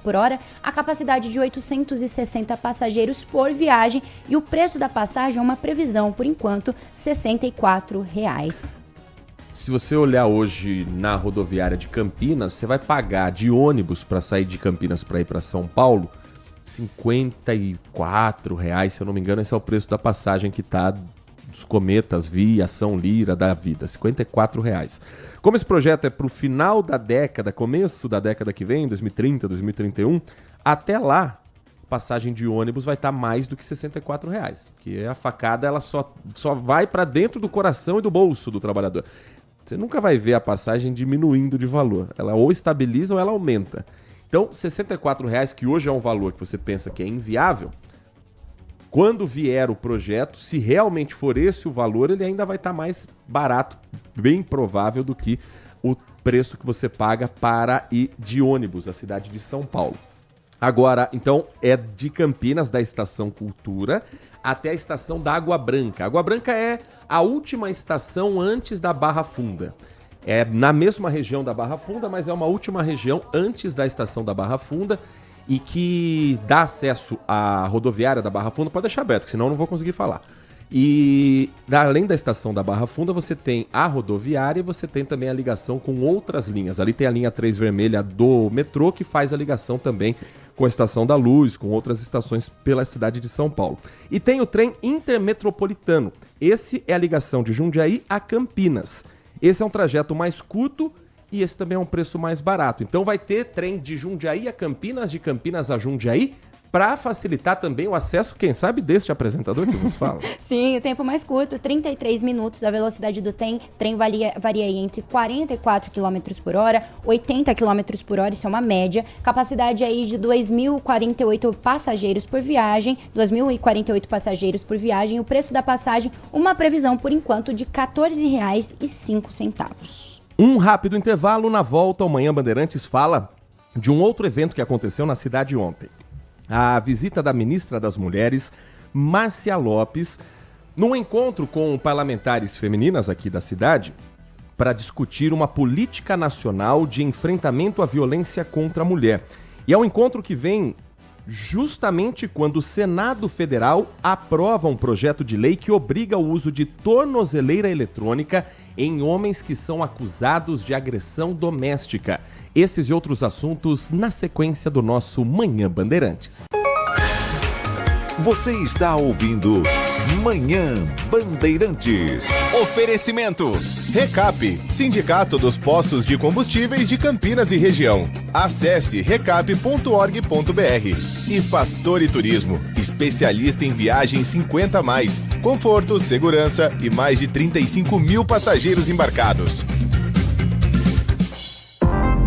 Speaker 19: por hora, a capacidade de 860 passageiros por viagem e o preço da passagem é uma previsão, por enquanto, R$ 64.
Speaker 3: Se você olhar hoje na rodoviária de Campinas, você vai pagar de ônibus para sair de Campinas para ir para São Paulo, R$ 54, se eu não me engano, esse é o preço da passagem que está dos cometas via Ação Lira da vida, R$ 54. Como esse projeto é para o final da década, começo da década que vem, 2030, 2031, até lá, a passagem de ônibus vai estar mais do que R$ 64, porque a facada ela só vai para dentro do coração e do bolso do trabalhador. Você nunca vai ver a passagem diminuindo de valor. Ela ou estabiliza ou ela aumenta. Então, R$ 64, que hoje é um valor que você pensa que é inviável, quando vier o projeto, se realmente for esse o valor, ele ainda vai estar mais barato, bem provável, do que o preço que você paga para ir de ônibus à cidade de São Paulo. Agora, então, é de Campinas, da Estação Cultura, até a estação da Água Branca. Água Branca é a última estação antes da Barra Funda. É na mesma região da Barra Funda, mas é uma última região antes da estação da Barra Funda e que dá acesso à rodoviária da Barra Funda. Pode deixar aberto, senão eu não vou conseguir falar. E além da estação da Barra Funda, você tem a rodoviária e você tem também a ligação com outras linhas. Ali tem a linha 3 vermelha do metrô, que faz a ligação também com a Estação da Luz, com outras estações pela cidade de São Paulo. E tem o trem intermetropolitano. Esse é a ligação de Jundiaí a Campinas. Esse é um trajeto mais curto e esse também é um preço mais barato. Então vai ter trem de Jundiaí a Campinas, de Campinas a Jundiaí, para facilitar também o acesso, quem sabe, deste apresentador que vos fala.
Speaker 19: Sim, o tempo mais curto, 33 minutos. A velocidade do trem varia entre 44 km por hora, 80 km por hora, isso é uma média. Capacidade aí de 2.048 passageiros por viagem, 2.048 passageiros por viagem. O preço da passagem, uma previsão, por enquanto, de R$ 14,05.
Speaker 3: Um rápido intervalo. Na volta, o Manhã Bandeirantes fala de um outro evento que aconteceu na cidade ontem. A visita da ministra das Mulheres, Márcia Lopes, num encontro com parlamentares femininas aqui da cidade, para discutir uma política nacional de enfrentamento à violência contra a mulher. E é um encontro que vem justamente quando o Senado Federal aprova um projeto de lei que obriga o uso de tornozeleira eletrônica em homens que são acusados de agressão doméstica. Esses e outros assuntos na sequência do nosso Manhã Bandeirantes.
Speaker 1: Você está ouvindo Manhã Bandeirantes.
Speaker 2: Oferecimento. Recap, Sindicato dos Postos de Combustíveis de Campinas e Região. Acesse recap.org.br. E Pastore Turismo, especialista em viagens 50+, conforto, segurança e mais de 35 mil passageiros embarcados.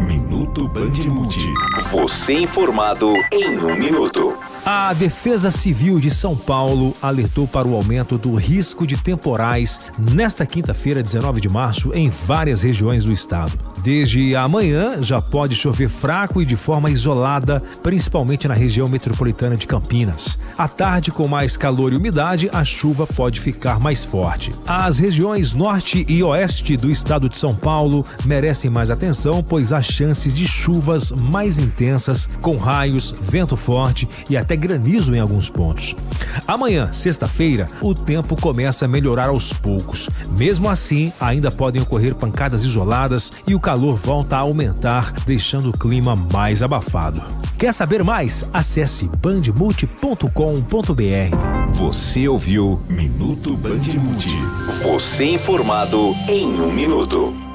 Speaker 1: Minuto Band Multi.
Speaker 7: Você informado em 1 minuto. A Defesa Civil de São Paulo alertou para o aumento do risco de temporais nesta quinta-feira, 19 de março, em várias regiões do estado. Desde amanhã já pode chover fraco e de forma isolada, principalmente na região metropolitana de Campinas. À tarde, com mais calor e umidade, a chuva pode ficar mais forte. As regiões norte e oeste do estado de São Paulo merecem mais atenção, pois há chances de chuvas mais intensas, com raios, vento forte e até granizo em alguns pontos. Amanhã, sexta-feira, o tempo começa a melhorar aos poucos. Mesmo assim, ainda podem ocorrer pancadas isoladas e o calor volta a aumentar, deixando o clima mais abafado. Quer saber mais? Acesse bandmulti.com.br.
Speaker 17: Você ouviu Minuto Bandmulti. Você informado em 1 minuto.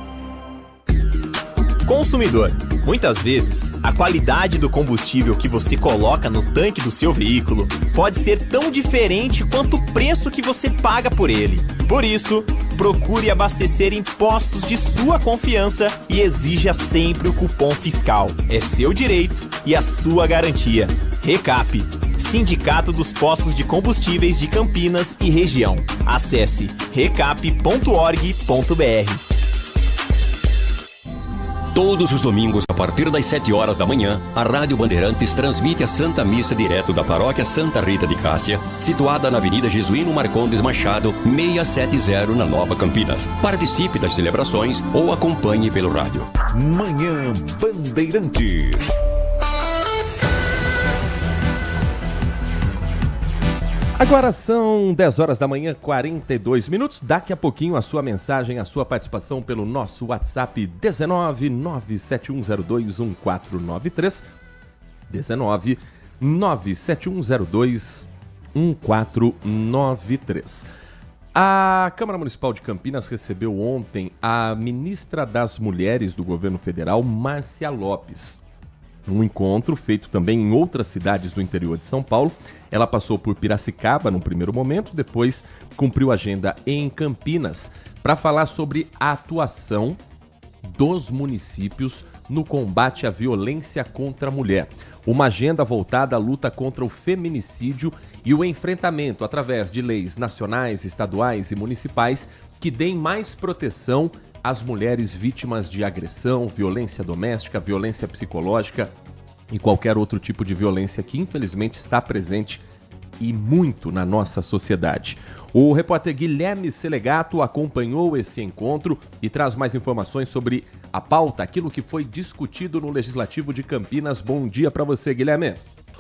Speaker 2: Consumidor, muitas vezes, a qualidade do combustível que você coloca no tanque do seu veículo pode ser tão diferente quanto o preço que você paga por ele. Por isso, procure abastecer em postos de sua confiança e exija sempre o cupom fiscal. É seu direito e a sua garantia. Recap, Sindicato dos Postos de Combustíveis de Campinas e Região. Acesse recap.org.br.
Speaker 8: Todos os domingos, a partir das 7 horas da manhã, a Rádio Bandeirantes transmite a Santa Missa direto da Paróquia Santa Rita de Cássia, situada na Avenida Jesuíno Marcondes Machado, 670, na Nova Campinas. Participe das celebrações ou acompanhe pelo rádio.
Speaker 1: Manhã Bandeirantes.
Speaker 3: Agora são 10 horas da manhã, 42 minutos. Daqui a pouquinho a sua mensagem, a sua participação pelo nosso WhatsApp 19 97102 1493. 19 97102 1493. A Câmara Municipal de Campinas recebeu ontem a ministra das Mulheres do Governo Federal, Márcia Lopes. Um encontro feito também em outras cidades do interior de São Paulo. Ela passou por Piracicaba no primeiro momento, depois cumpriu agenda em Campinas para falar sobre a atuação dos municípios no combate à violência contra a mulher. Uma agenda voltada à luta contra o feminicídio e o enfrentamento através de leis nacionais, estaduais e municipais que deem mais proteção às mulheres vítimas de agressão, violência doméstica, violência psicológica e qualquer outro tipo de violência que infelizmente está presente e muito na nossa sociedade. O repórter Guilherme Selegato acompanhou esse encontro e traz mais informações sobre a pauta, aquilo que foi discutido no Legislativo de Campinas. Bom dia para você, Guilherme.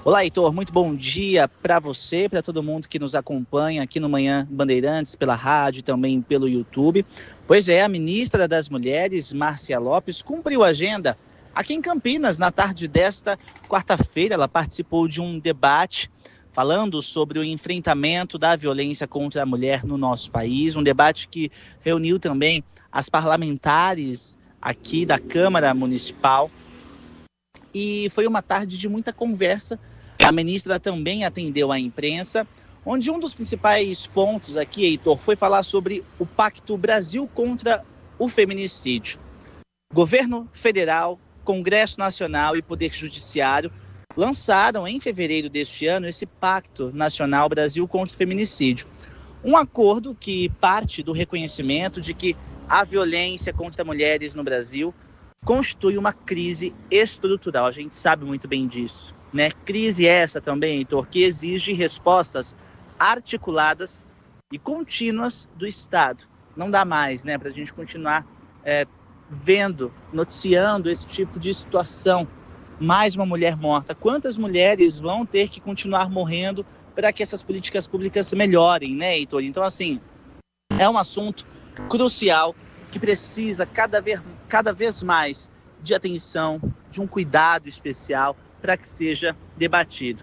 Speaker 9: Olá, Heitor, muito bom dia para você, para todo mundo que nos acompanha aqui no Manhã Bandeirantes, pela rádio e também pelo YouTube. Pois é, a ministra das Mulheres, Márcia Lopes, cumpriu a agenda aqui em Campinas na tarde desta quarta-feira. Ela participou de um debate falando sobre o enfrentamento da violência contra a mulher no nosso país, um debate que reuniu também as parlamentares aqui da Câmara Municipal. E foi uma tarde de muita conversa. A ministra também atendeu a imprensa, onde um dos principais pontos aqui, Heitor, foi falar sobre o Pacto Brasil contra o Feminicídio. Governo Federal, Congresso Nacional e Poder Judiciário lançaram em fevereiro deste ano esse Pacto Nacional Brasil contra o Feminicídio. Um acordo que parte do reconhecimento de que a violência contra mulheres no Brasil constitui uma crise estrutural. A gente sabe muito bem disso, né? Crise essa também, Heitor, que exige respostas articuladas e contínuas do Estado. Não dá mais, né, para a gente continuar noticiando esse tipo de situação. Mais uma mulher morta. Quantas mulheres vão ter que continuar morrendo para que essas políticas públicas melhorem, né, Heitor? Então, assim, é um assunto crucial que precisa cada vez mais de atenção, de um cuidado especial para que seja debatido.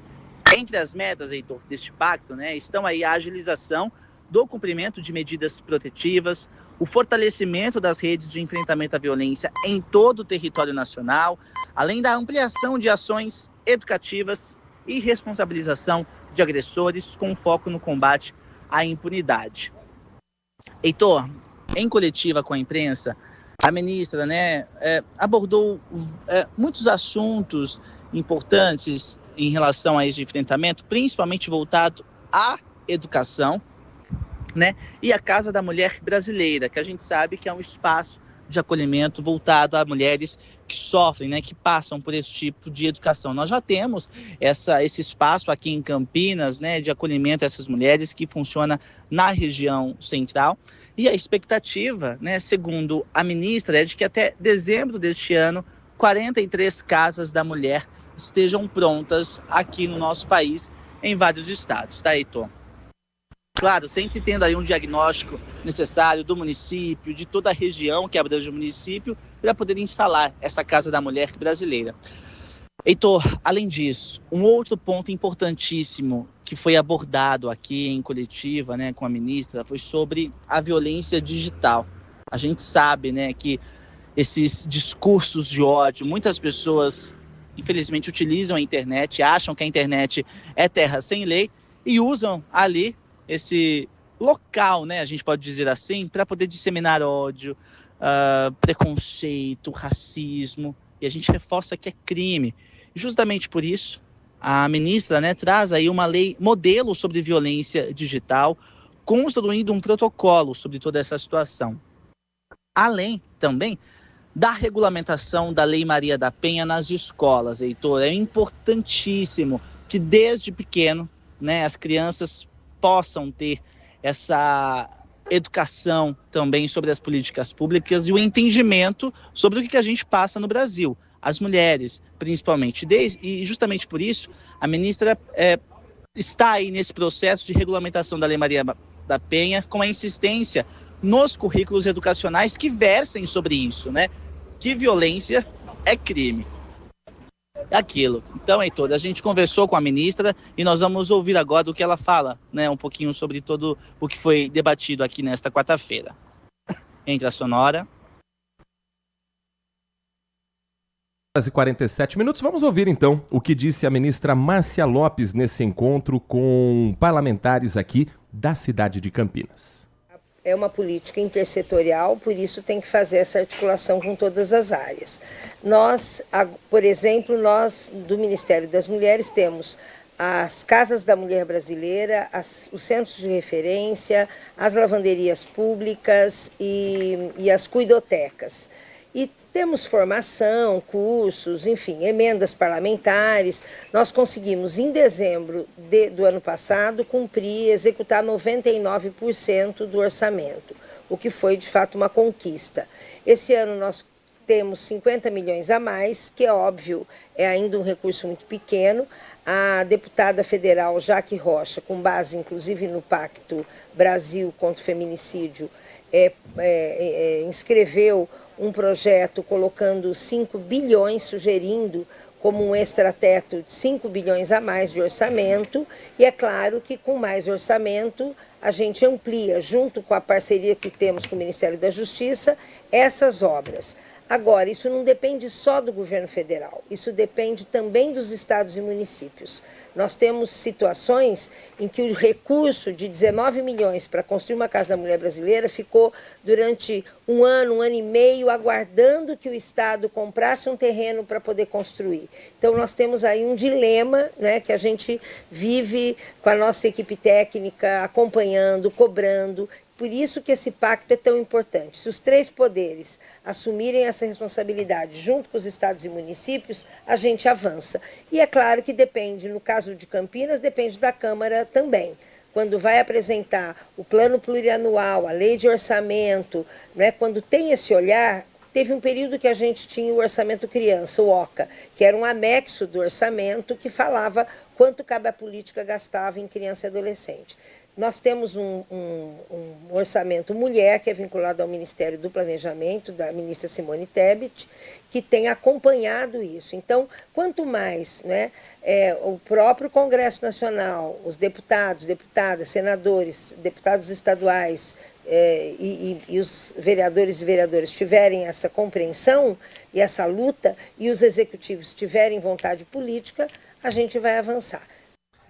Speaker 9: Entre as metas, Heitor, deste pacto, né, estão aí a agilização do cumprimento de medidas protetivas, o fortalecimento das redes de enfrentamento à violência em todo o território nacional, além da ampliação de ações educativas e responsabilização de agressores com foco no combate à impunidade. Heitor, em coletiva com a imprensa, A ministra, né, abordou muitos assuntos importantes em relação a esse enfrentamento, principalmente voltado à educação, né, e a Casa da Mulher Brasileira, que a gente sabe que é um espaço de acolhimento voltado a mulheres que sofrem, né, que passam por esse tipo de educação. Nós já temos esse espaço aqui em Campinas, né, de acolhimento a essas mulheres, que funciona na região central. E a expectativa, né, segundo a ministra, é de que até dezembro deste ano, 43 casas da mulher estejam prontas aqui no nosso país, em vários estados, tá, Heitor? Claro, sempre tendo aí um diagnóstico necessário do município, de toda a região que abrange o município, para poder instalar essa Casa da Mulher Brasileira. Heitor, além disso, um outro ponto importantíssimo que foi abordado aqui em coletiva, né, com a ministra, foi sobre a violência digital. A gente sabe, né, que esses discursos de ódio, muitas pessoas, infelizmente, utilizam a internet, acham que a internet é terra sem lei e usam ali esse local, né, a gente pode dizer assim, para poder disseminar ódio, preconceito, racismo, e a gente reforça que é crime. E justamente por isso, a ministra, né, traz aí uma lei modelo sobre violência digital, construindo um protocolo sobre toda essa situação. Além também da regulamentação da Lei Maria da Penha nas escolas, Heitor, é importantíssimo que desde pequeno, né, as crianças possam ter essa educação também sobre as políticas públicas e o entendimento sobre o que a gente passa no Brasil, as mulheres principalmente. E justamente por isso a ministra está aí nesse processo de regulamentação da Lei Maria da Penha, com a insistência nos currículos educacionais que versem sobre isso, né? Que violência é crime. Aquilo. Então, Heitor, a gente conversou com a ministra e nós vamos ouvir agora o que ela fala, né, um pouquinho sobre todo o que foi debatido aqui nesta quarta-feira. Entre a sonora.
Speaker 3: 47 minutos. Vamos ouvir então o que disse a ministra Márcia Lopes nesse encontro com parlamentares aqui da cidade de Campinas.
Speaker 6: É uma política intersetorial, por isso tem que fazer essa articulação com todas as áreas. Nós, por exemplo, nós do Ministério das Mulheres temos as Casas da Mulher Brasileira, os centros de referência, as lavanderias públicas e as cuidotecas. E temos formação, cursos, enfim, emendas parlamentares. Nós conseguimos, em dezembro do ano passado, executar 99% do orçamento, o que foi, de fato, uma conquista. Esse ano nós temos 50 milhões a mais, que é óbvio, é ainda um recurso muito pequeno. A deputada federal Jaque Rocha, com base, inclusive, no Pacto Brasil contra o Feminicídio, inscreveu um projeto colocando 5 bilhões, sugerindo como um extrateto de 5 bilhões a mais de orçamento, e é claro que com mais orçamento a gente amplia, junto com a parceria que temos com o Ministério da Justiça, essas obras. Agora, isso não depende só do governo federal, isso depende também dos estados e municípios. Nós temos situações em que o recurso de 19 milhões para construir uma Casa da Mulher Brasileira ficou durante um ano e meio, aguardando que o Estado comprasse um terreno para poder construir. Então, nós temos aí um dilema, né, que a gente vive com a nossa equipe técnica, acompanhando, cobrando. Por isso que esse pacto é tão importante. Se os 3 poderes assumirem essa responsabilidade junto com os estados e municípios, a gente avança. E é claro que depende, no caso de Campinas, depende da Câmara também. Quando vai apresentar o plano plurianual, a lei de orçamento, né, quando tem esse olhar, teve um período que a gente tinha o orçamento criança, o OCA, que era um anexo do orçamento que falava quanto cada política gastava em criança e adolescente. Nós temos um orçamento mulher, que é vinculado ao Ministério do Planejamento, da ministra Simone Tebet, que tem acompanhado isso. Então, quanto mais, né, o próprio Congresso Nacional, os deputados, deputadas, senadores, deputados estaduais e os vereadores e vereadoras tiverem essa compreensão e essa luta, e os executivos tiverem vontade política, a gente vai avançar.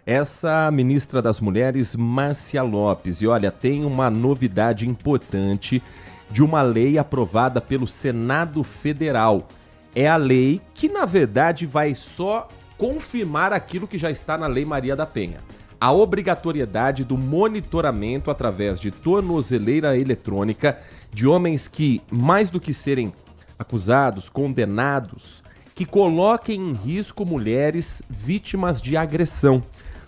Speaker 3: Essa ministra das Mulheres, Márcia Lopes. E olha, tem uma novidade importante de uma lei aprovada pelo Senado Federal. É a lei que, na verdade, vai só confirmar aquilo que já está na Lei Maria da Penha. A obrigatoriedade do monitoramento através de tornozeleira eletrônica de homens que, mais do que serem acusados, condenados, que coloquem em risco mulheres vítimas de agressão.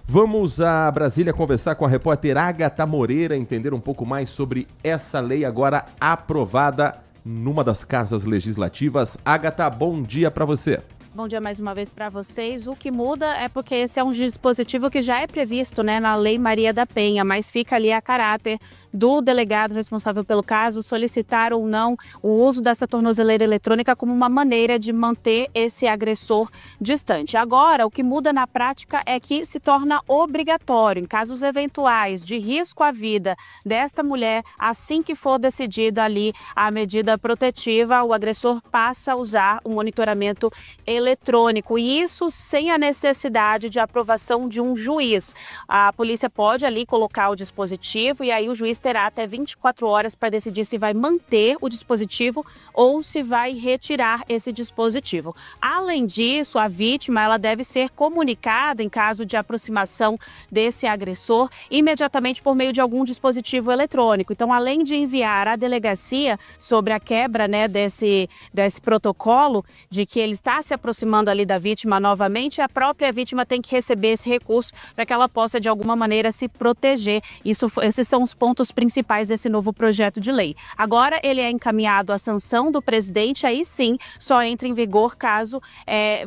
Speaker 3: Vamos a Brasília conversar com a repórter Agatha Moreira, entender um pouco mais sobre essa lei agora aprovada numa das casas legislativas. Agatha, bom dia para você.
Speaker 10: Bom dia mais uma vez para vocês. O que muda é porque esse é um dispositivo que já é previsto, na Lei Maria da Penha, mas fica ali a caráter do delegado responsável pelo caso solicitar ou não o uso dessa tornozeleira eletrônica como uma maneira de manter esse agressor distante. Agora, o que muda na prática é que se torna obrigatório, em casos eventuais de risco à vida desta mulher, assim que for decidida ali a medida protetiva, o agressor passa a usar o monitoramento eletrônico, e isso sem a necessidade de aprovação de um juiz. A polícia pode ali colocar o dispositivo e aí o juiz terá até 24 horas para decidir se vai manter o dispositivo ou se vai retirar esse dispositivo. Além disso, a vítima ela deve ser comunicada em caso de aproximação desse agressor imediatamente por meio de algum dispositivo eletrônico. Então, além de enviar à delegacia sobre a quebra desse protocolo de que ele está se aproximando ali da vítima novamente, a própria vítima tem que receber esse recurso para que ela possa de alguma maneira se proteger. Esses são os pontos principais desse novo projeto de lei. Agora ele é encaminhado à sanção do presidente, aí sim só entra em vigor caso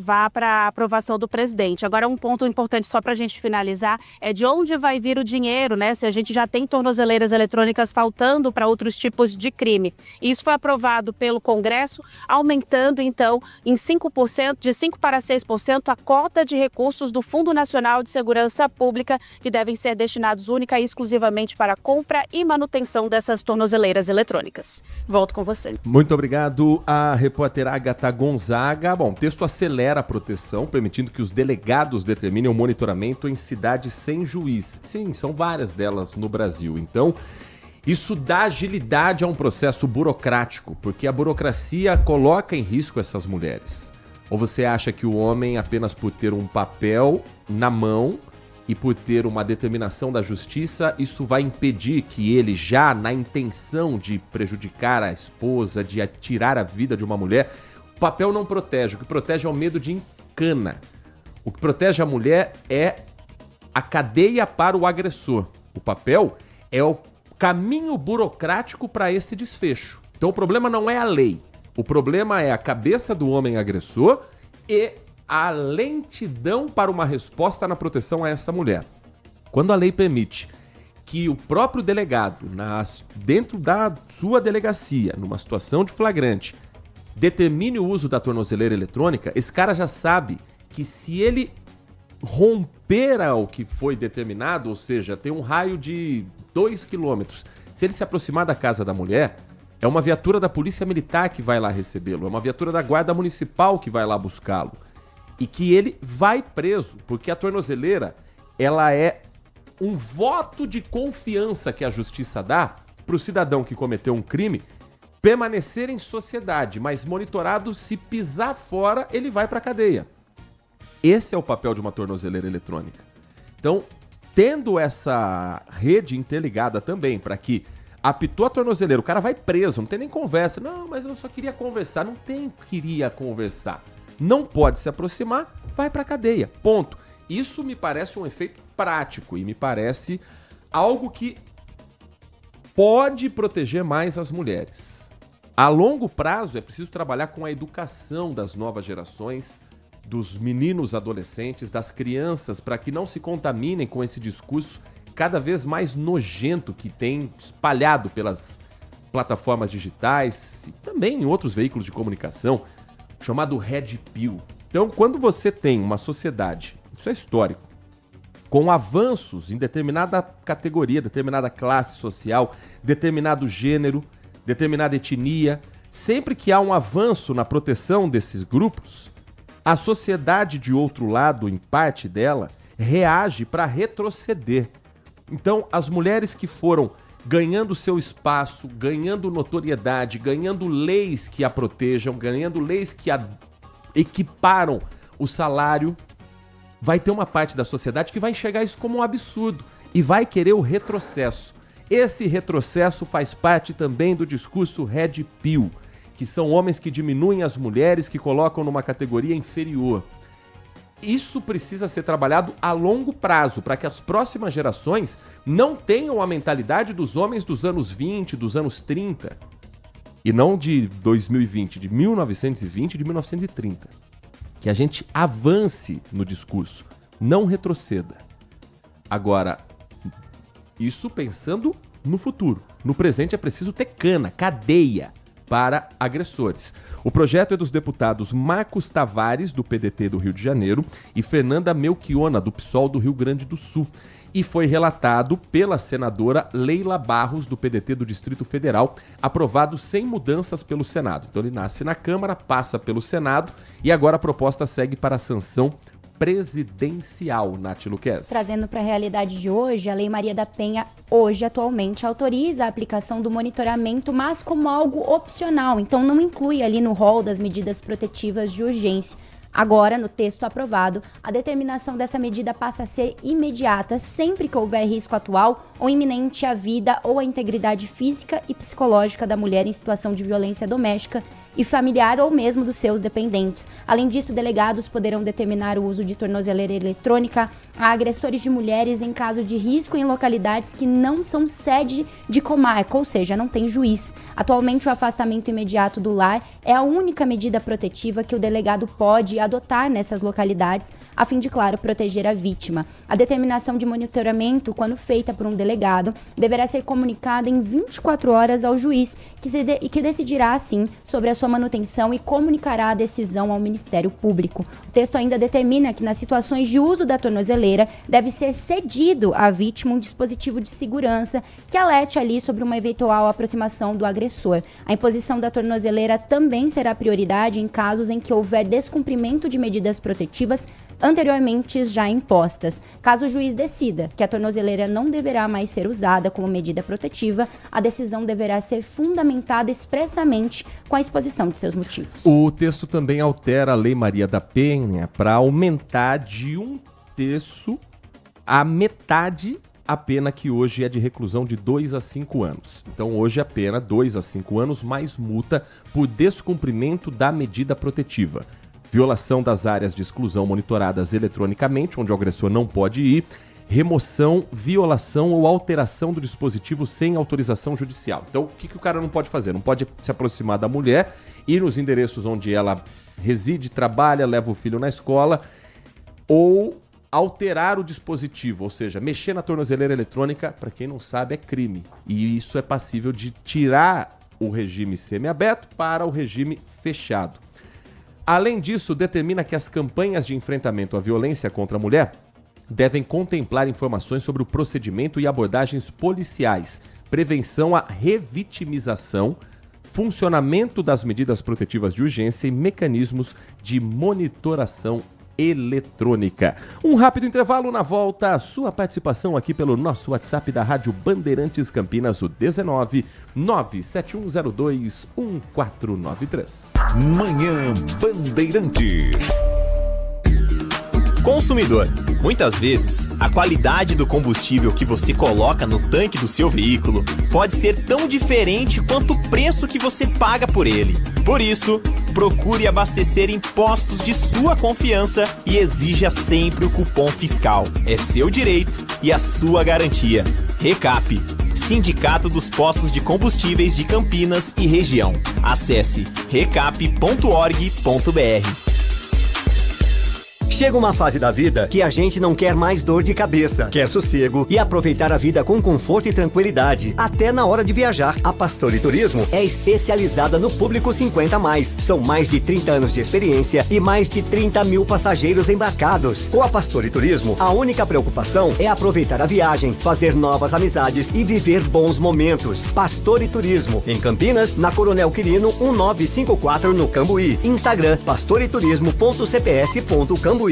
Speaker 10: vá para a aprovação do presidente. Agora um ponto importante só para a gente finalizar é de onde vai vir o dinheiro, Se a gente já tem tornozeleiras eletrônicas faltando para outros tipos de crime. Isso foi aprovado pelo Congresso, aumentando então em 5%, de 5% para 6% a cota de recursos do Fundo Nacional de Segurança Pública, que devem ser destinados única e exclusivamente para a compra e manutenção dessas tornozeleiras eletrônicas. Volto com você.
Speaker 3: Muito obrigado à repórter Agatha Gonzaga. Bom, o texto acelera a proteção, permitindo que os delegados determinem o monitoramento em cidades sem juiz. Sim, são várias delas no Brasil. Então, isso dá agilidade a um processo burocrático, porque a burocracia coloca em risco essas mulheres. Ou você acha que o homem, apenas por ter um papel na mão e por ter uma determinação da justiça, isso vai impedir que ele, já na intenção de prejudicar a esposa, de tirar a vida de uma mulher, o papel não protege. O que protege é o medo de encana. O que protege a mulher é a cadeia para o agressor. O papel é o caminho burocrático para esse desfecho. Então o problema não é a lei. O problema é a cabeça do homem agressor e a lentidão para uma resposta na proteção a essa mulher. Quando a lei permite que o próprio delegado, dentro da sua delegacia, numa situação de flagrante, determine o uso da tornozeleira eletrônica, esse cara já sabe que se ele romper ao que foi determinado, ou seja, tem um raio de 2 quilômetros, se ele se aproximar da casa da mulher, é uma viatura da Polícia Militar que vai lá recebê-lo, é uma viatura da Guarda Municipal que vai lá buscá-lo. E que ele vai preso, porque a tornozeleira, ela é um voto de confiança que a justiça dá para o cidadão que cometeu um crime permanecer em sociedade, mas monitorado, se pisar fora, ele vai para a cadeia. Esse é o papel de uma tornozeleira eletrônica. Então, tendo essa rede interligada também para que apitou a tornozeleira, o cara vai preso, não tem nem conversa. Não, mas eu só queria conversar. Não tem queria conversar. Não pode se aproximar, vai para a cadeia. Ponto. Isso me parece um efeito prático e me parece algo que pode proteger mais as mulheres. A longo prazo é preciso trabalhar com a educação das novas gerações, dos meninos adolescentes, das crianças, para que não se contaminem com esse discurso cada vez mais nojento que tem espalhado pelas plataformas digitais e também em outros veículos de comunicação, chamado Red Pill. Então, quando você tem uma sociedade, isso é histórico, com avanços em determinada categoria, determinada classe social, determinado gênero, determinada etnia, sempre que há um avanço na proteção desses grupos, a sociedade de outro lado, em parte dela, reage para retroceder. Então, as mulheres que foram ganhando seu espaço, ganhando notoriedade, ganhando leis que a protejam, ganhando leis que a equiparam o salário, vai ter uma parte da sociedade que vai enxergar isso como um absurdo e vai querer o retrocesso. Esse retrocesso faz parte também do discurso Red Pill, que são homens que diminuem as mulheres, que colocam numa categoria inferior. Isso precisa ser trabalhado a longo prazo, para que as próximas gerações não tenham a mentalidade dos homens dos anos 20, dos anos 30. E não de 2020, de 1920 e de 1930. Que a gente avance no discurso, não retroceda. Agora, isso pensando no futuro. No presente é preciso ter cana, cadeia para agressores. O projeto é dos deputados Marcos Tavares, do PDT do Rio de Janeiro, e Fernanda Melchiona, do PSOL do Rio Grande do Sul. E foi relatado pela senadora Leila Barros, do PDT do Distrito Federal, aprovado sem mudanças pelo Senado. Então ele nasce na Câmara, passa pelo Senado e agora a proposta segue para a sanção presidencial, Nath Luquez.
Speaker 19: Trazendo para a realidade de hoje, a Lei Maria da Penha, hoje, atualmente, autoriza a aplicação do monitoramento, mas como algo opcional, então não inclui ali no rol das medidas protetivas de urgência. Agora, no texto aprovado, a determinação dessa medida passa a ser imediata sempre que houver risco atual ou iminente à vida ou à integridade física e psicológica da mulher em situação de violência doméstica e familiar ou mesmo dos seus dependentes. Além disso, delegados poderão determinar o uso de tornozeleira eletrônica a agressores de mulheres em caso de risco em localidades que não são sede de comarca, ou seja, não tem juiz. Atualmente, o afastamento imediato do lar é a única medida protetiva que o delegado pode adotar nessas localidades, a fim de, claro, proteger a vítima. A determinação de monitoramento, quando feita por um delegado, deverá ser comunicada em 24 horas ao juiz, que decidirá, assim, sobre a sua manutenção e comunicará a decisão ao Ministério Público. O texto ainda determina que, nas situações de uso da tornozeleira, deve ser cedido à vítima um dispositivo de segurança que alerte ali sobre uma eventual aproximação do agressor. A imposição da tornozeleira também será prioridade em casos em que houver descumprimento de medidas protetivas anteriormente já impostas. Caso o juiz decida que a tornozeleira não deverá mais ser usada como medida protetiva, a decisão deverá ser fundamentada expressamente com a exposição de seus motivos.
Speaker 3: O texto também altera a Lei Maria da Penha para aumentar de 1/3 a metade a pena que hoje é de reclusão de 2 a 5 anos. Então hoje a pena 2 a 5 anos mais multa por descumprimento da medida protetiva. Violação das áreas de exclusão monitoradas eletronicamente, onde o agressor não pode ir, remoção, violação ou alteração do dispositivo sem autorização judicial. Então, o que o cara não pode fazer? Não pode se aproximar da mulher, ir nos endereços onde ela reside, trabalha, leva o filho na escola, ou alterar o dispositivo, ou seja, mexer na tornozeleira eletrônica, para quem não sabe, é crime. E isso é passível de tirar o regime semiaberto para o regime fechado. Além disso, determina que as campanhas de enfrentamento à violência contra a mulher devem contemplar informações sobre o procedimento e abordagens policiais, prevenção à revitimização, funcionamento das medidas protetivas de urgência e mecanismos de monitoração eletrônica. Um rápido intervalo, na volta, a sua participação aqui pelo nosso WhatsApp da Rádio Bandeirantes Campinas, o 19 97102 1493.
Speaker 1: Manhã Bandeirantes.
Speaker 2: Consumidor, muitas vezes, a qualidade do combustível que você coloca no tanque do seu veículo pode ser tão diferente quanto o preço que você paga por ele. Por isso, procure abastecer em postos de sua confiança e exija sempre o cupom fiscal. É seu direito e a sua garantia. Recap, Sindicato dos Postos de Combustíveis de Campinas e Região. Acesse recap.org.br.
Speaker 16: Chega uma fase da vida que a gente não quer mais dor de cabeça, quer sossego e aproveitar a vida com conforto e tranquilidade, até na hora de viajar. A Pastore Turismo é especializada no público 50+. São mais de 30 anos de experiência e mais de 30 mil passageiros embarcados. Com a Pastore Turismo, a única preocupação é aproveitar a viagem, fazer novas amizades e viver bons momentos. Pastore Turismo, em Campinas, na Coronel Quirino 1954, no Cambuí. Instagram, pastoreturismo.cps.cambuí.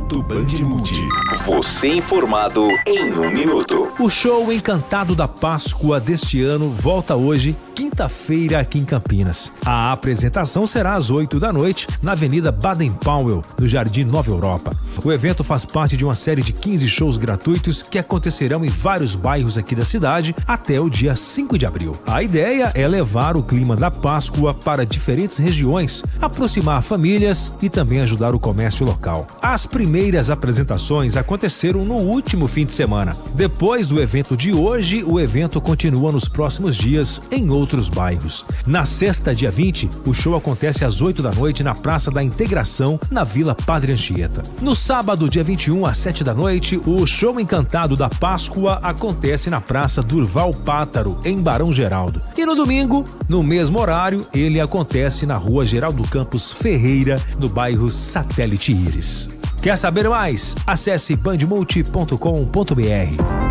Speaker 17: Minuto Bandmulte. Você informado em 1 minuto.
Speaker 7: O show Encantado da Páscoa deste ano volta hoje, quinta-feira, aqui em Campinas. A apresentação será às 8 da noite, na Avenida Baden-Powell, no Jardim Nova Europa. O evento faz parte de uma série de 15 shows gratuitos que acontecerão em vários bairros aqui da cidade até o dia 5 de abril. A ideia é levar o clima da Páscoa para diferentes regiões, aproximar famílias e também ajudar o comércio local. As primeiras apresentações aconteceram no último fim de semana. Depois do evento de hoje, o evento continua nos próximos dias em outros bairros. Na sexta, dia 20, o show acontece às 8 da noite na Praça da Integração, na Vila Padre Anchieta. No sábado, dia 21, às 7 da noite, o show Encantado da Páscoa acontece na Praça Durval Pátaro, em Barão Geraldo. E no domingo, no mesmo horário, ele acontece na Rua Geraldo Campos Ferreira, no bairro Satélite Íris. Quer saber mais? Acesse bandmulte.com.br.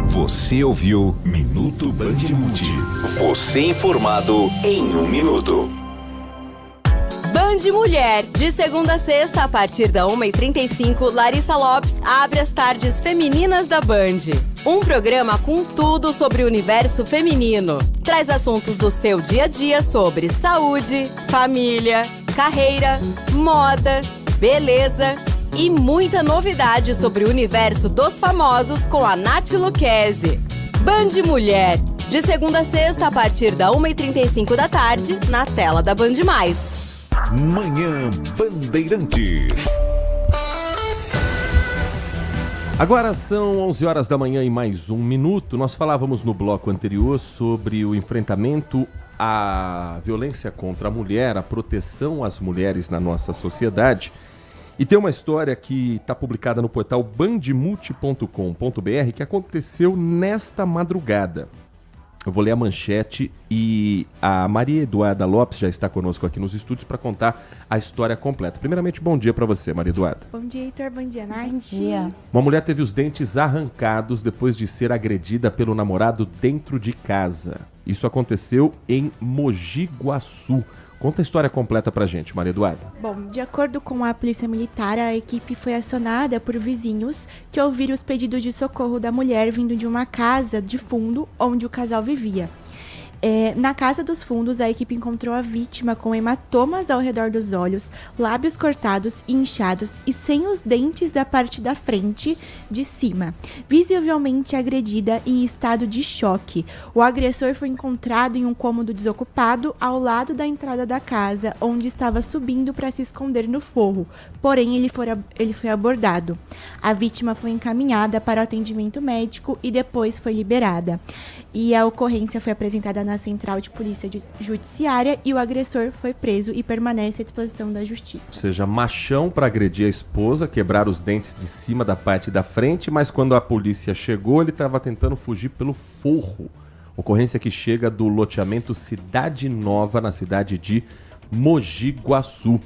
Speaker 17: Você ouviu Minuto Bandmulte. Você informado em 1 minuto.
Speaker 12: Band Mulher, de segunda a sexta, a partir da 1h35, Larissa Lopes abre as tardes femininas da Band. Um programa com tudo sobre o universo feminino. Traz assuntos do seu dia a dia sobre saúde, família, carreira, moda, beleza e muita novidade sobre o universo dos famosos com a Nath Lucchesi. Band Mulher, de segunda a sexta, a partir da 1h35 da tarde, na tela da Band+.
Speaker 1: Manhã Bandeirantes. Agora são 11 horas da manhã e mais 1 minuto. Nós falávamos no bloco anterior sobre o enfrentamento à violência contra a mulher, a proteção às mulheres na nossa sociedade. E tem uma história que está publicada no portal bandmulte.com.br que aconteceu nesta madrugada. Eu vou ler a manchete e a Maria Eduarda Lopes já está conosco aqui nos estúdios para contar a história completa. Primeiramente, bom dia para você, Maria Eduarda.
Speaker 13: Bom dia, Heitor. Bom dia, Nath.
Speaker 19: Bom dia.
Speaker 1: Uma mulher teve os dentes arrancados depois de ser agredida pelo namorado dentro de casa. Isso aconteceu em Mogi Guaçu. Conta a história completa pra gente, Maria Eduarda.
Speaker 13: Bom, de acordo com a Polícia Militar, a equipe foi acionada por vizinhos que ouviram os pedidos de socorro da mulher vindo de uma casa de fundo onde o casal vivia. Na casa dos fundos, a equipe encontrou a vítima com hematomas ao redor dos olhos, lábios cortados e inchados e sem os dentes da parte da frente de cima, visivelmente agredida em estado de choque. O agressor foi encontrado em um cômodo desocupado ao lado da entrada da casa, onde estava subindo para se esconder no forro, porém ele foi abordado. A vítima foi encaminhada para o atendimento médico e depois foi liberada. E a ocorrência foi apresentada na Central de Polícia Judiciária e o agressor foi preso e permanece à disposição da Justiça.
Speaker 1: Ou seja, machão para agredir a esposa, quebrar os dentes de cima da parte da frente, mas quando a polícia chegou, ele estava tentando fugir pelo forro. Ocorrência que chega do loteamento Cidade Nova, na cidade de Mogi Guaçu.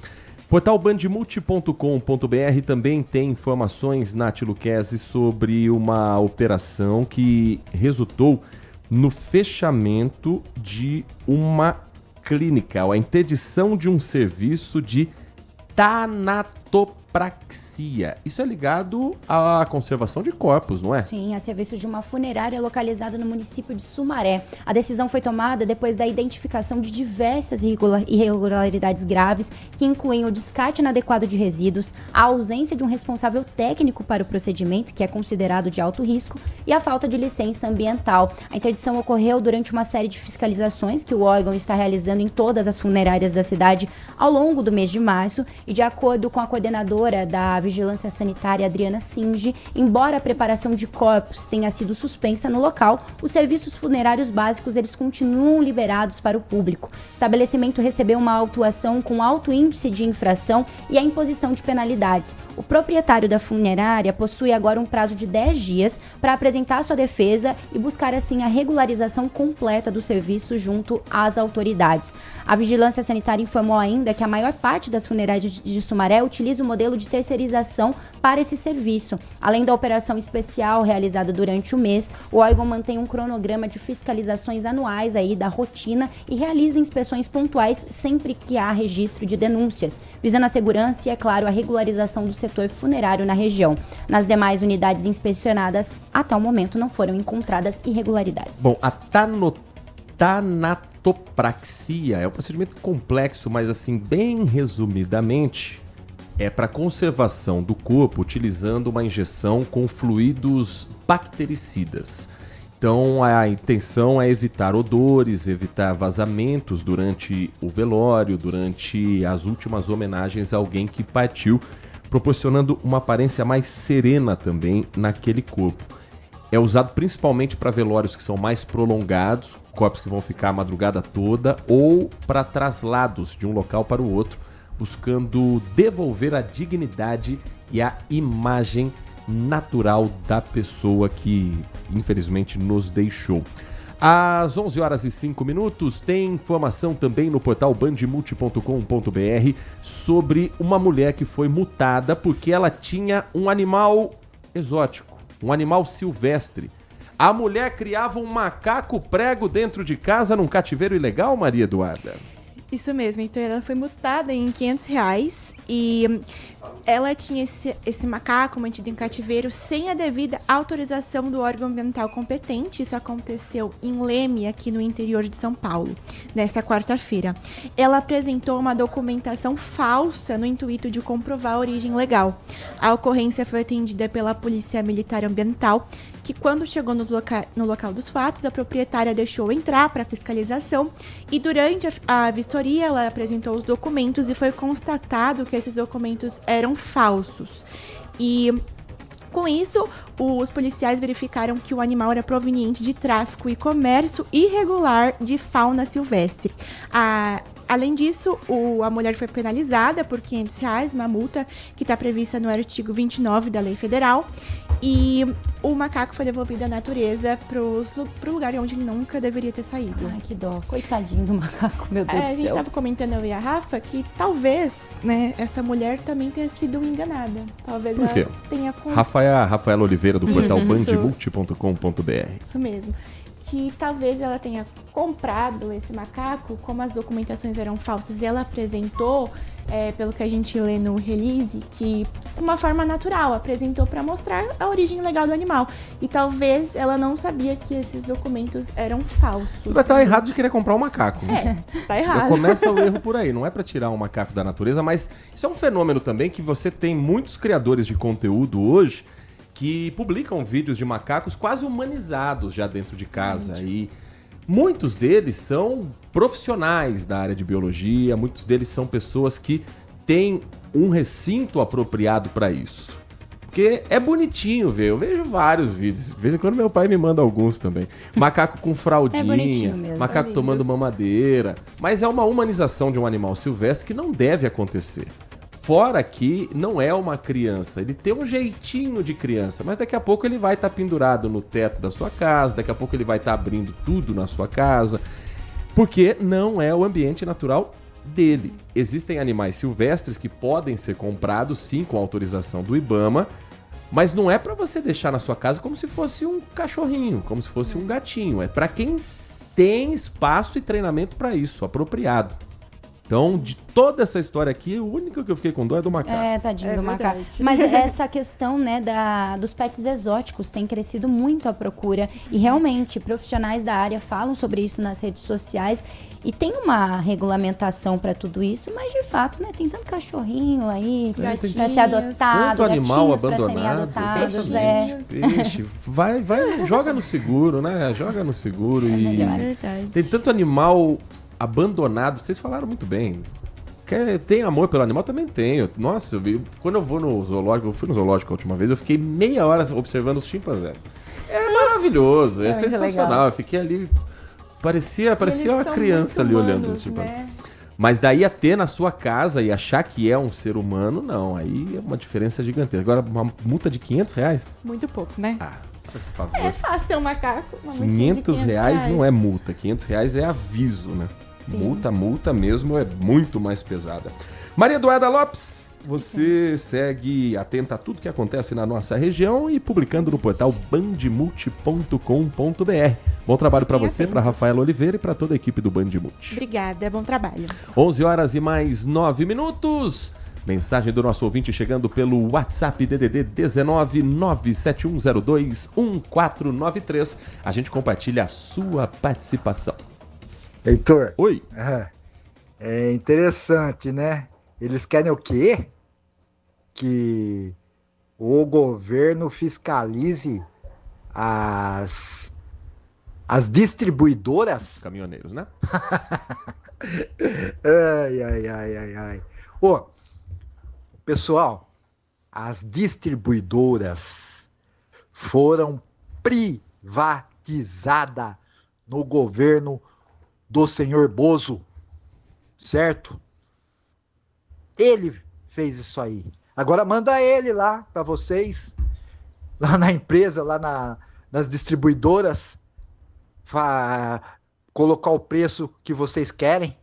Speaker 1: Portal bandmulte.com.br também tem informações, Nath Lucchesi, sobre uma operação que resultou no fechamento de uma clínica, a interdição de um serviço de tanatopraxia. Isso é ligado à conservação de corpos, não é?
Speaker 19: Sim, a serviço de uma funerária localizada no município de Sumaré. A decisão foi tomada depois da identificação de diversas irregularidades graves, que incluem o descarte inadequado de resíduos, a ausência de um responsável técnico para o procedimento, que é considerado de alto risco, e a falta de licença ambiental. A interdição ocorreu durante uma série de fiscalizações que o órgão está realizando em todas as funerárias da cidade ao longo do mês de março, e de acordo com a coordenadora da Vigilância Sanitária, Adriana Singe, embora a preparação de corpos tenha sido suspensa no local, os serviços funerários básicos eles continuam liberados para o público. O estabelecimento recebeu uma autuação com alto índice de infração e a imposição de penalidades. O proprietário da funerária possui agora um prazo de 10 dias para apresentar sua defesa e buscar assim a regularização completa do serviço junto às autoridades. A Vigilância Sanitária informou ainda que a maior parte das funerárias de Sumaré utiliza o modelo modelo de terceirização para esse serviço. Além da operação especial realizada durante o mês, o órgão mantém um cronograma de fiscalizações anuais aí da rotina e realiza inspeções pontuais sempre que há registro de denúncias, visando a segurança e, é claro, a regularização do setor funerário na região. Nas demais unidades inspecionadas, até o momento não foram encontradas irregularidades.
Speaker 1: Bom, a tanatopraxia é um procedimento complexo, mas assim, bem resumidamente, é para conservação do corpo utilizando uma injeção com fluidos bactericidas. Então a intenção é evitar odores, evitar vazamentos durante o velório, durante as últimas homenagens a alguém que partiu, proporcionando uma aparência mais serena também naquele corpo. É usado principalmente para velórios que são mais prolongados, corpos que vão ficar a madrugada toda, ou para traslados de um local para o outro, buscando devolver a dignidade e a imagem natural da pessoa que infelizmente nos deixou. Às 11 horas e 5 minutos tem informação também no portal bandmulti.com.br sobre uma mulher que foi multada porque ela tinha um animal exótico, um animal silvestre. A mulher criava um macaco prego dentro de casa num cativeiro ilegal, Maria Eduarda?
Speaker 13: Isso mesmo, então ela foi multada em R$500 e ela tinha esse macaco mantido em cativeiro sem a devida autorização do órgão ambiental competente. Isso aconteceu em Leme, aqui no interior de São Paulo, nesta quarta-feira. Ela apresentou uma documentação falsa no intuito de comprovar a origem legal. A ocorrência foi atendida pela Polícia Militar Ambiental, que quando chegou no local dos fatos, a proprietária deixou entrar para fiscalização e durante a vistoria ela apresentou os documentos e foi constatado que esses documentos eram falsos. E com isso, os policiais verificaram que o animal era proveniente de tráfico e comércio irregular de fauna silvestre. Além disso, a mulher foi penalizada por R$500, uma multa que está prevista no artigo 29 da Lei Federal. E o macaco foi devolvido à natureza pro lugar onde ele nunca deveria ter saído.
Speaker 19: Ai, que dó. Coitadinho do macaco, meu Deus do céu.
Speaker 13: A gente estava comentando, eu e a Rafa, que talvez, né, essa mulher também tenha sido enganada. Talvez
Speaker 1: Por quê?
Speaker 13: ela tenha...
Speaker 1: Rafaela Oliveira, do portal bandmulti.com.br.
Speaker 13: Isso mesmo. Que talvez ela tenha comprado esse macaco, como as documentações eram falsas, e ela apresentou, pelo que a gente lê no release, que de uma forma natural, apresentou para mostrar a origem legal do animal. E talvez ela não sabia que esses documentos eram falsos.
Speaker 1: Vai estar errado de querer comprar um macaco. Né?
Speaker 13: Tá errado.
Speaker 1: Já começa o erro por aí, não é para tirar um macaco da natureza, mas isso é um fenômeno também que você tem muitos criadores de conteúdo hoje que publicam vídeos de macacos quase humanizados já dentro de casa. E muitos deles são profissionais da área de biologia, muitos deles são pessoas que têm um recinto apropriado para isso. Porque é bonitinho ver, eu vejo vários vídeos, de vez em quando meu pai me manda alguns também. Macaco com fraldinha, macaco tomando mamadeira, mas é uma humanização de um animal silvestre que não deve acontecer. Fora que não é uma criança, ele tem um jeitinho de criança, mas daqui a pouco ele vai estar pendurado no teto da sua casa, daqui a pouco ele vai estar abrindo tudo na sua casa, porque não é o ambiente natural dele. Existem animais silvestres que podem ser comprados, sim, com autorização do IBAMA, mas não é para você deixar na sua casa como se fosse um cachorrinho, como se fosse um gatinho. É para quem tem espaço e treinamento para isso, apropriado. Então, de toda essa história aqui, o único que eu fiquei com dó é do macaco.
Speaker 19: Tadinho do macaco. Mas essa questão, né, dos pets exóticos tem crescido muito a procura. E realmente, profissionais da área falam sobre isso nas redes sociais. E tem uma regulamentação para tudo isso, mas de fato, né, tem tanto cachorrinho aí para ser adotado,
Speaker 1: tanto animal abandonado,
Speaker 19: para serem adotados.
Speaker 1: Peixe, vai, joga no seguro, né? Joga no seguro
Speaker 13: Verdade.
Speaker 1: Tem tanto animal abandonado, vocês falaram muito bem. Tem amor pelo animal? Também tenho. Nossa, quando eu vou no zoológico, eu fui no zoológico a última vez, eu fiquei meia hora observando os chimpanzés. É maravilhoso, é sensacional. Legal. Eu fiquei ali, parecia uma criança ali
Speaker 13: humanos,
Speaker 1: olhando os chimpanzés.
Speaker 13: Né?
Speaker 1: Mas daí a ter na sua casa e achar que é um ser humano, não. Aí é uma diferença gigantesca. Agora, uma multa de R$500?
Speaker 13: Muito pouco, né?
Speaker 1: Por favor.
Speaker 13: É fácil ter um macaco.
Speaker 1: R$500 não é multa, R$500 é aviso, né? Sim. Multa mesmo é muito mais pesada. Maria Eduarda Lopes, você segue atenta a tudo que acontece na nossa região e publicando no portal bandmulti.com.br. Bom trabalho para você, para Rafaela Oliveira e para toda a equipe do Bandmulti.
Speaker 13: Obrigada, bom trabalho.
Speaker 1: 11 horas e mais 9 minutos. Mensagem do nosso ouvinte chegando pelo WhatsApp DDD 19 97102 1493. A gente compartilha a sua participação.
Speaker 11: Heitor.
Speaker 1: Oi.
Speaker 11: É interessante, né? Eles querem o quê? Que o governo fiscalize as distribuidoras?
Speaker 1: Caminhoneiros, né?
Speaker 11: Ai. Ô, pessoal, as distribuidoras foram privatizadas no governo do senhor Bozo, certo? Ele fez isso aí. Agora manda ele lá para vocês, lá na empresa, lá nas distribuidoras, colocar o preço que vocês querem,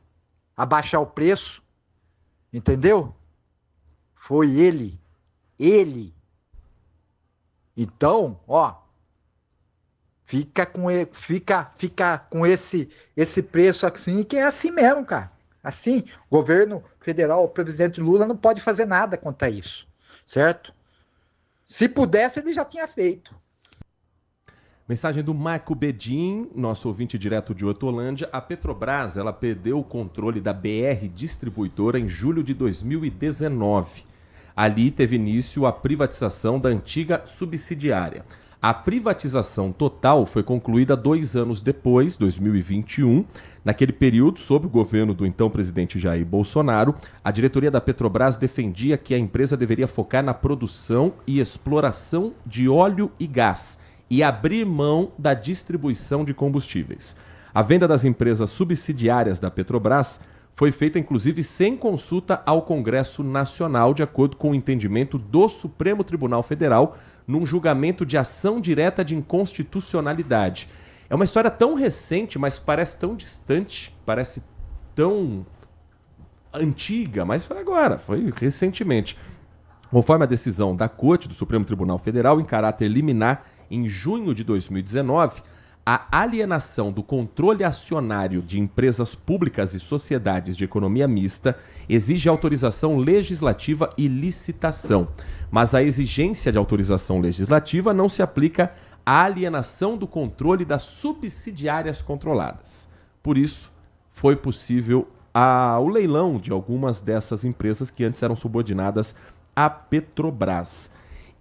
Speaker 11: abaixar o preço, entendeu? Foi ele. Então, ó, fica com esse preço assim, que é assim mesmo, cara. Assim, o governo federal, o presidente Lula não pode fazer nada contra isso, certo? Se pudesse, ele já tinha feito.
Speaker 1: Mensagem do Marco Bedin, nosso ouvinte direto de Hortolândia. A Petrobras, ela perdeu o controle da BR Distribuidora em julho de 2019. Ali teve início a privatização da antiga subsidiária. A privatização total foi concluída 2 anos depois, 2021. Naquele período, sob o governo do então presidente Jair Bolsonaro, a diretoria da Petrobras defendia que a empresa deveria focar na produção e exploração de óleo e gás e abrir mão da distribuição de combustíveis. A venda das empresas subsidiárias da Petrobras foi feita, inclusive, sem consulta ao Congresso Nacional, de acordo com o entendimento do Supremo Tribunal Federal, num julgamento de ação direta de inconstitucionalidade. É uma história tão recente, mas parece tão distante, parece tão antiga, mas foi agora, foi recentemente. Conforme a decisão da Corte do Supremo Tribunal Federal, em caráter liminar, em junho de 2019, a alienação do controle acionário de empresas públicas e sociedades de economia mista exige autorização legislativa e licitação. Mas a exigência de autorização legislativa não se aplica à alienação do controle das subsidiárias controladas. Por isso, foi possível o leilão de algumas dessas empresas que antes eram subordinadas à Petrobras.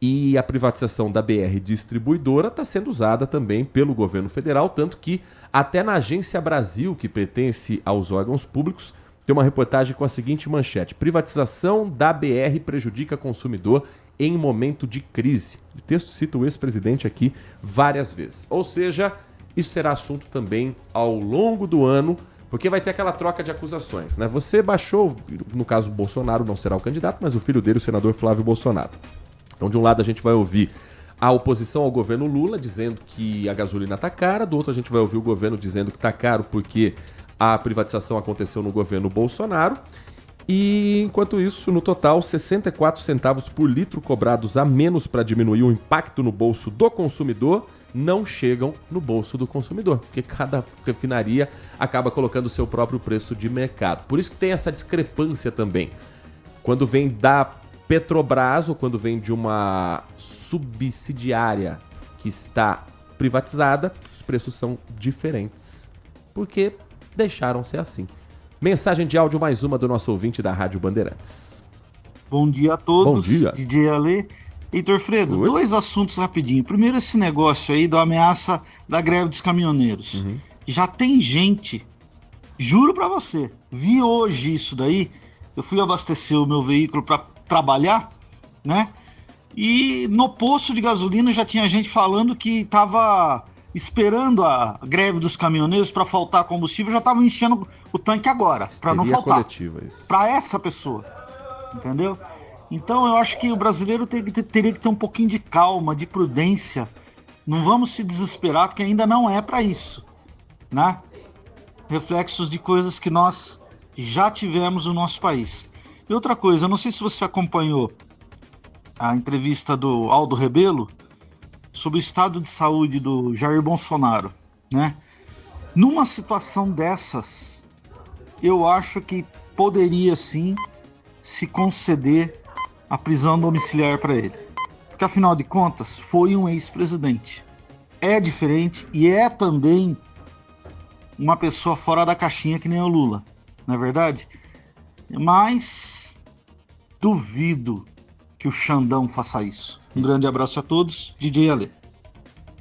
Speaker 1: E a privatização da BR Distribuidora está sendo usada também pelo governo federal, tanto que até na Agência Brasil, que pertence aos órgãos públicos, tem uma reportagem com a seguinte manchete: privatização da BR prejudica consumidor em momento de crise. O texto cita o ex-presidente aqui várias vezes. Ou seja, isso será assunto também ao longo do ano, porque vai ter aquela troca de acusações, né? Você baixou, no caso Bolsonaro não será o candidato, mas o filho dele, o senador Flávio Bolsonaro. Então, de um lado, a gente vai ouvir a oposição ao governo Lula dizendo que a gasolina está cara, do outro a gente vai ouvir o governo dizendo que está caro porque a privatização aconteceu no governo Bolsonaro. E, enquanto isso, no total, 64 centavos por litro cobrados a menos para diminuir o impacto no bolso do consumidor não chegam no bolso do consumidor, porque cada refinaria acaba colocando o seu próprio preço de mercado. Por isso que tem essa discrepância também. Quando vem da Petrobras, ou quando vem de uma subsidiária que está privatizada, os preços são diferentes, porque deixaram ser assim. Mensagem de áudio, mais uma do nosso ouvinte da Rádio Bandeirantes.
Speaker 14: Bom dia a todos.
Speaker 1: Bom dia.
Speaker 14: DJ Ale. Heitor Fredo, 2 assuntos rapidinho. Primeiro, esse negócio aí da ameaça da greve dos caminhoneiros. Já tem gente, juro pra você, vi hoje isso daí, eu fui abastecer o meu veículo pra trabalhar, né? E no posto de gasolina já tinha gente falando que tava esperando a greve dos caminhoneiros para faltar combustível, já tava enchendo o tanque agora, para não faltar. Para essa pessoa, entendeu? Então eu acho que o brasileiro teria que ter um pouquinho de calma, de prudência. Não vamos se desesperar, porque ainda não é para isso, né? Reflexos de coisas que nós já tivemos no nosso país. E outra coisa, eu não sei se você acompanhou a entrevista do Aldo Rebelo sobre o estado de saúde do Jair Bolsonaro, né? Numa situação dessas, eu acho que poderia sim se conceder a prisão domiciliar para ele. Porque afinal de contas, foi um ex-presidente. É diferente e é também uma pessoa fora da caixinha que nem o Lula, não é verdade? Mas duvido que o Xandão faça isso. Um grande abraço a todos, DJ Ale.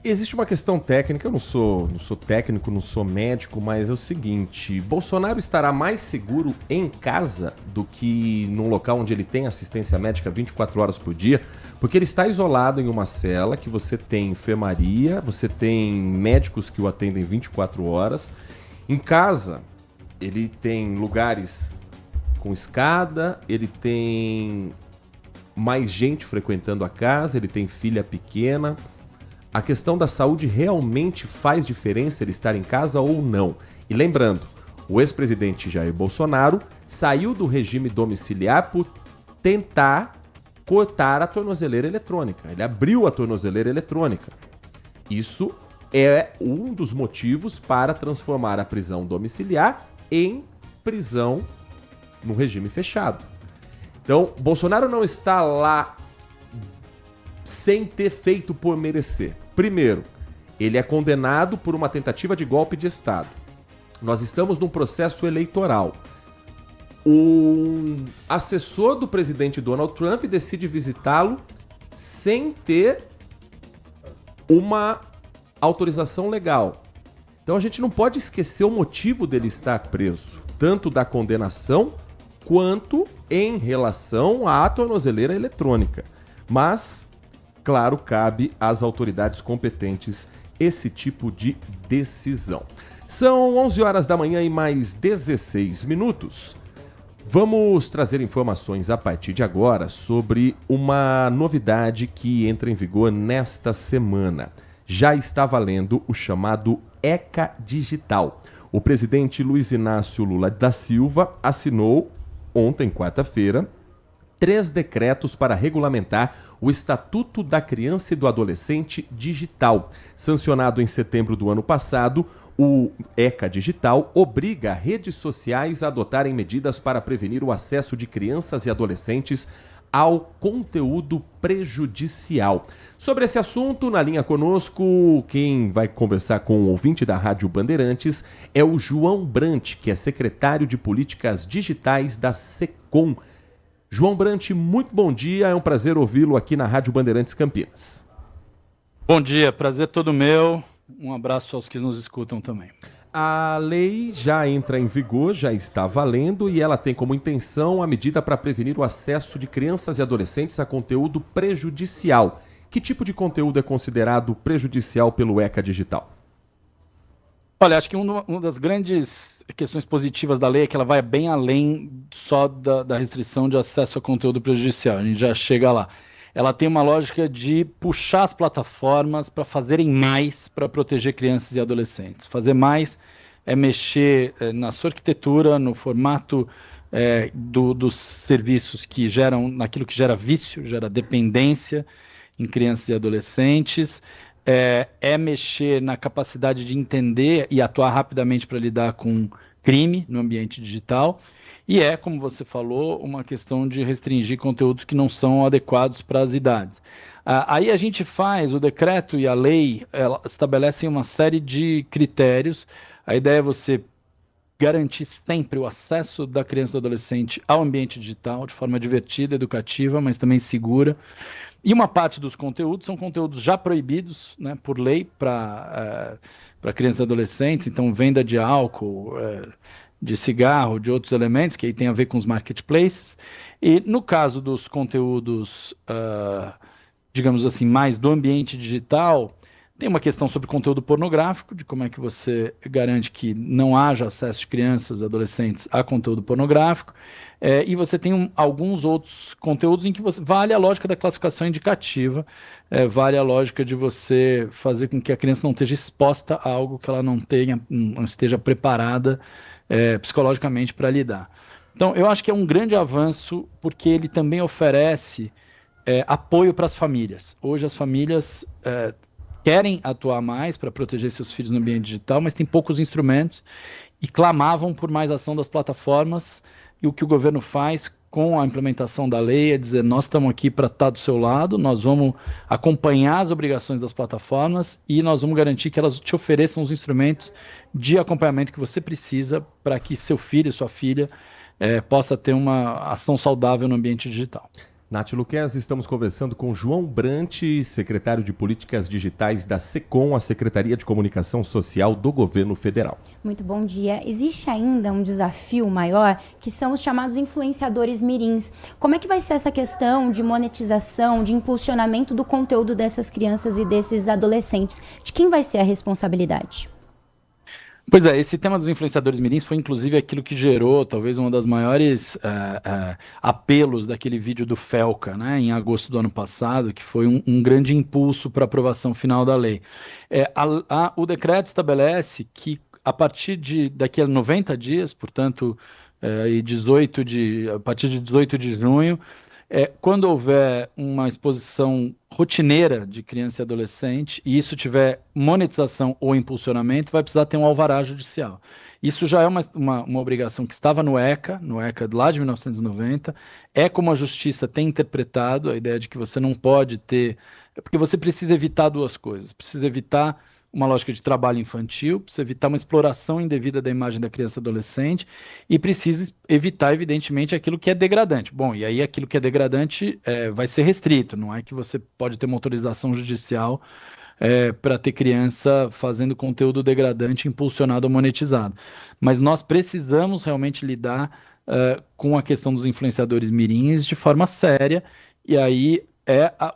Speaker 1: Existe uma questão técnica, eu não sou técnico, não sou médico, mas é o seguinte, Bolsonaro estará mais seguro em casa do que num local onde ele tem assistência médica 24 horas por dia, porque ele está isolado em uma cela que você tem enfermaria, você tem médicos que o atendem 24 horas. Em casa, ele tem lugares com escada, ele tem mais gente frequentando a casa, ele tem filha pequena. A questão da saúde realmente faz diferença ele estar em casa ou não? E lembrando, o ex-presidente Jair Bolsonaro saiu do regime domiciliar por tentar cortar a tornozeleira eletrônica. Ele abriu a tornozeleira eletrônica. Isso é um dos motivos para transformar a prisão domiciliar em prisão no regime fechado. Então, Bolsonaro não está lá sem ter feito por merecer. Primeiro, ele é condenado por uma tentativa de golpe de Estado. Nós estamos num processo eleitoral. Um assessor do presidente Donald Trump decide visitá-lo sem ter uma autorização legal. Então a gente não pode esquecer o motivo dele estar preso, tanto da condenação quanto em relação à tornozeleira eletrônica. Mas, claro, cabe às autoridades competentes esse tipo de decisão. São 11 horas da manhã e mais 16 minutos. Vamos trazer informações a partir de agora sobre uma novidade que entra em vigor nesta semana. Já está valendo o chamado ECA Digital. O presidente Luiz Inácio Lula da Silva assinou ontem, quarta-feira, 3 decretos para regulamentar o Estatuto da Criança e do Adolescente Digital. Sancionado em setembro do ano passado, o ECA Digital obriga redes sociais a adotarem medidas para prevenir o acesso de crianças e adolescentes ao conteúdo prejudicial. Sobre esse assunto, na linha conosco, quem vai conversar com o ouvinte da Rádio Bandeirantes é o João Brant, que é secretário de Políticas Digitais da SECOM. João Brant, muito bom dia, é um prazer ouvi-lo aqui na Rádio Bandeirantes Campinas.
Speaker 15: Bom dia, prazer todo meu, um abraço aos que nos escutam também.
Speaker 1: A lei já entra em vigor, já está valendo e ela tem como intenção a medida para prevenir o acesso de crianças e adolescentes a conteúdo prejudicial. Que tipo de conteúdo é considerado prejudicial pelo ECA Digital?
Speaker 15: Olha, acho que uma das grandes questões positivas da lei é que ela vai bem além só da restrição de acesso a conteúdo prejudicial, a gente já chega lá. Ela tem uma lógica de puxar as plataformas para fazerem mais para proteger crianças e adolescentes. Fazer mais é mexer na sua arquitetura, no formato dos serviços que geram, naquilo que gera vício, gera dependência em crianças e adolescentes, é mexer na capacidade de entender e atuar rapidamente para lidar com crime no ambiente digital. E como você falou, uma questão de restringir conteúdos que não são adequados para as idades. Aí a gente faz, o decreto e a lei estabelecem uma série de critérios. A ideia é você garantir sempre o acesso da criança e do adolescente ao ambiente digital, de forma divertida, educativa, mas também segura. E uma parte dos conteúdos são conteúdos já proibidos, né, por lei para crianças e adolescentes, então venda de álcool, de cigarro, de outros elementos, que aí tem a ver com os marketplaces. E no caso dos conteúdos, digamos assim, mais do ambiente digital, tem uma questão sobre conteúdo pornográfico, de como é que você garante que não haja acesso de crianças e adolescentes a conteúdo pornográfico. E você tem alguns outros conteúdos em que vale a lógica da classificação indicativa, vale a lógica de você fazer com que a criança não esteja exposta a algo que ela não esteja preparada psicologicamente para lidar. Então, eu acho que é um grande avanço, porque ele também oferece apoio para as famílias. Hoje as famílias querem atuar mais para proteger seus filhos no ambiente digital, mas tem poucos instrumentos e clamavam por mais ação das plataformas, e o que o governo faz com a implementação da lei é dizer: nós estamos aqui para estar do seu lado, nós vamos acompanhar as obrigações das plataformas e nós vamos garantir que elas te ofereçam os instrumentos de acompanhamento que você precisa para que seu filho e sua filha possa ter uma ação saudável no ambiente digital.
Speaker 1: Nath Luquez, estamos conversando com João Brant, secretário de Políticas Digitais da SECOM, a Secretaria de Comunicação Social do Governo Federal.
Speaker 19: Muito bom dia. Existe ainda um desafio maior, que são os chamados influenciadores mirins. Como é que vai ser essa questão de monetização, de impulsionamento do conteúdo dessas crianças e desses adolescentes? De quem vai ser a responsabilidade?
Speaker 15: Pois é, esse tema dos influenciadores mirins foi inclusive aquilo que gerou talvez uma das maiores apelos daquele vídeo do Felca, né, em agosto do ano passado, que foi um grande impulso para a aprovação final da lei. O decreto estabelece que a partir daqui a 90 dias, portanto, a partir de 18 de junho, quando houver uma exposição rotineira de criança e adolescente, e isso tiver monetização ou impulsionamento, vai precisar ter um alvará judicial. Isso já é uma obrigação que estava no ECA lá de 1990, como a justiça tem interpretado a ideia de que você não pode ter... Porque você precisa evitar duas coisas, precisa evitar uma lógica de trabalho infantil, precisa evitar uma exploração indevida da imagem da criança e adolescente e precisa evitar, evidentemente, aquilo que é degradante. Bom, e aí aquilo que é degradante vai ser restrito, não é que você pode ter uma autorização judicial para ter criança fazendo conteúdo degradante, impulsionado ou monetizado. Mas nós precisamos realmente lidar com a questão dos influenciadores mirins de forma séria, e aí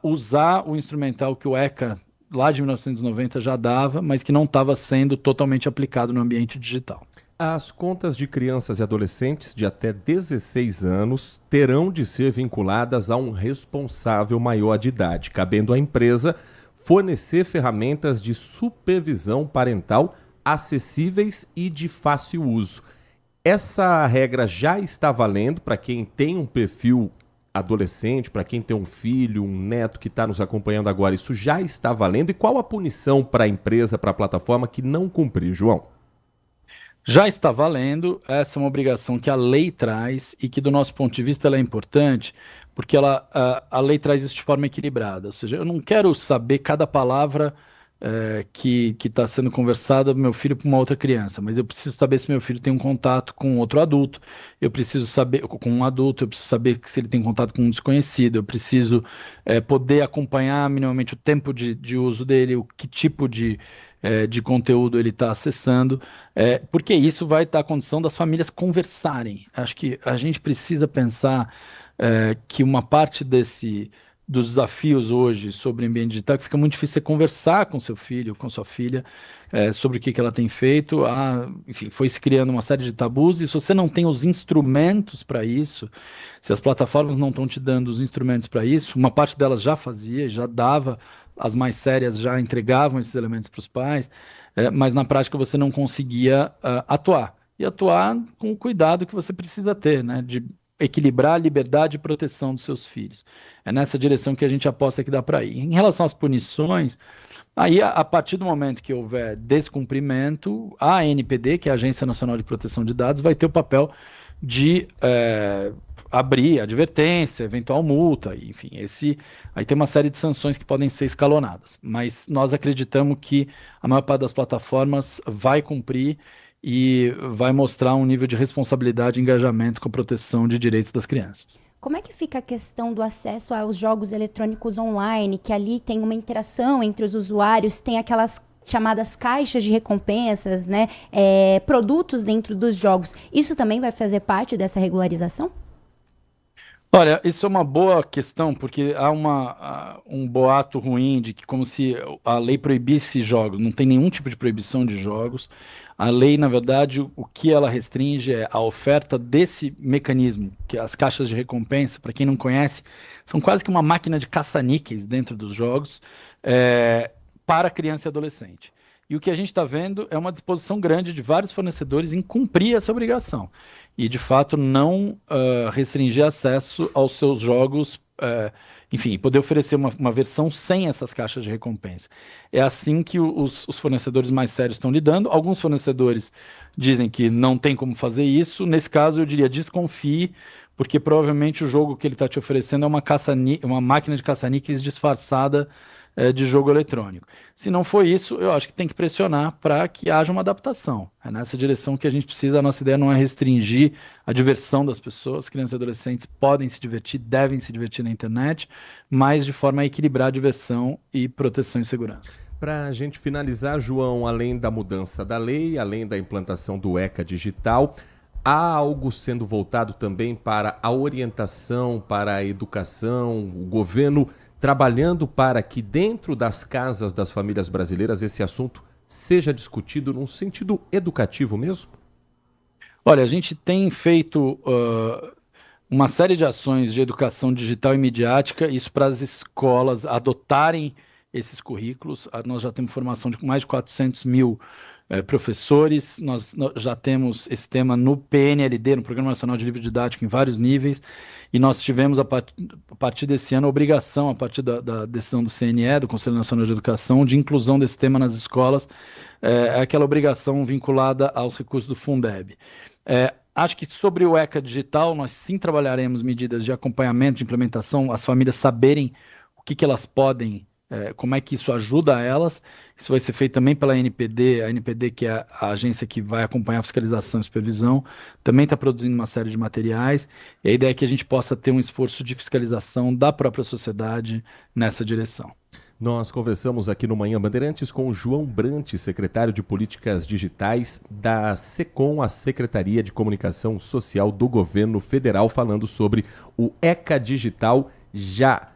Speaker 15: usar o instrumental que o ECA lá de 1990 já dava, mas que não estava sendo totalmente aplicado no ambiente digital.
Speaker 1: As contas de crianças e adolescentes de até 16 anos terão de ser vinculadas a um responsável maior de idade, cabendo à empresa fornecer ferramentas de supervisão parental acessíveis e de fácil uso. Essa regra já está valendo para quem tem um perfil adolescente, para quem tem um filho, um neto que está nos acompanhando agora, isso já está valendo? E qual a punição para a empresa, para a plataforma que não cumprir, João?
Speaker 15: Já está valendo, essa é uma obrigação que a lei traz e que, do nosso ponto de vista, ela é importante, porque a lei traz isso de forma equilibrada. Ou seja, eu não quero saber cada palavra que está sendo conversada do meu filho para uma outra criança, mas eu preciso saber se meu filho tem um contato com outro adulto, eu preciso saber com um adulto, eu preciso saber se ele tem contato com um desconhecido, eu preciso poder acompanhar minimamente o tempo de uso dele, que tipo de conteúdo ele está acessando, porque isso vai dar condição das famílias conversarem. Acho que a gente precisa pensar que uma parte dos desafios hoje sobre o ambiente digital, que fica muito difícil você conversar com seu filho, com sua filha, sobre o que ela tem feito. Enfim, foi se criando uma série de tabus, e se você não tem os instrumentos para isso, se as plataformas não estão te dando os instrumentos para isso, uma parte delas já fazia, já dava, as mais sérias já entregavam esses elementos para os pais, mas na prática você não conseguia atuar. E atuar com o cuidado que você precisa ter, né, de equilibrar a liberdade e proteção dos seus filhos. É nessa direção que a gente aposta que dá para ir. Em relação às punições, aí a partir do momento que houver descumprimento, a ANPD, que é a Agência Nacional de Proteção de Dados, vai ter o papel de abrir advertência, eventual multa, enfim, aí tem uma série de sanções que podem ser escalonadas. Mas nós acreditamos que a maior parte das plataformas vai cumprir e vai mostrar um nível de responsabilidade e engajamento com a proteção de direitos das crianças.
Speaker 19: Como é que fica a questão do acesso aos jogos eletrônicos online, que ali tem uma interação entre os usuários, tem aquelas chamadas caixas de recompensas, né, produtos dentro dos jogos. Isso também vai fazer parte dessa regularização?
Speaker 15: Olha, isso é uma boa questão, porque há um boato ruim de que como se a lei proibisse jogos. Não tem nenhum tipo de proibição de jogos. A lei, na verdade, o que ela restringe é a oferta desse mecanismo, que as caixas de recompensa, para quem não conhece, são quase que uma máquina de caça-níqueis dentro dos jogos, para criança e adolescente. E o que a gente está vendo é uma disposição grande de vários fornecedores em cumprir essa obrigação. e, de fato, não restringir acesso aos seus jogos, enfim, poder oferecer uma versão sem essas caixas de recompensa. É assim que os fornecedores mais sérios estão lidando. Alguns fornecedores dizem que não tem como fazer isso. Nesse caso, eu diria, desconfie, porque provavelmente o jogo que ele está te oferecendo é uma máquina de caça-níqueis disfarçada de jogo eletrônico. Se não for isso, eu acho que tem que pressionar para que haja uma adaptação. É nessa direção que a gente precisa. A nossa ideia não é restringir a diversão das pessoas. Crianças e adolescentes podem se divertir, devem se divertir na internet, mas de forma a equilibrar a diversão e proteção e segurança.
Speaker 1: Para a gente finalizar, João, além da mudança da lei, além da implantação do ECA digital, há algo sendo voltado também para a orientação, para a educação, o governo trabalhando para que dentro das casas das famílias brasileiras esse assunto seja discutido num sentido educativo mesmo?
Speaker 15: Olha, a gente tem feito uma série de ações de educação digital e midiática, isso para as escolas adotarem esses currículos. Nós já temos formação de mais de 400 mil professores, nós já temos esse tema no PNLD, no Programa Nacional de Livre Didático, em vários níveis, e nós tivemos, a partir desse ano, a obrigação, a partir da decisão do CNE, do Conselho Nacional de Educação, de inclusão desse tema nas escolas, aquela obrigação vinculada aos recursos do Fundeb. Acho que sobre o ECA digital, nós sim trabalharemos medidas de acompanhamento, de implementação, as famílias saberem o que elas podem, como é que isso ajuda a elas. Isso vai ser feito também pela ANPD, a ANPD, que é a agência que vai acompanhar a fiscalização e supervisão, também está produzindo uma série de materiais, e a ideia é que a gente possa ter um esforço de fiscalização da própria sociedade nessa direção.
Speaker 1: Nós conversamos aqui no Manhã Bandeirantes com o João Brant, secretário de Políticas Digitais da SECOM, a Secretaria de Comunicação Social do Governo Federal, falando sobre o ECA Digital já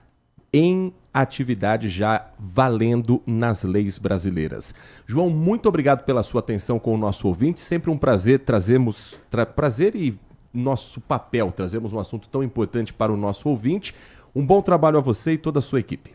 Speaker 1: em atividade, já valendo nas leis brasileiras. João, muito obrigado pela sua atenção com o nosso ouvinte. Sempre um prazer prazer e nosso papel, trazemos um assunto tão importante para o nosso ouvinte. Um bom trabalho a você e toda a sua equipe.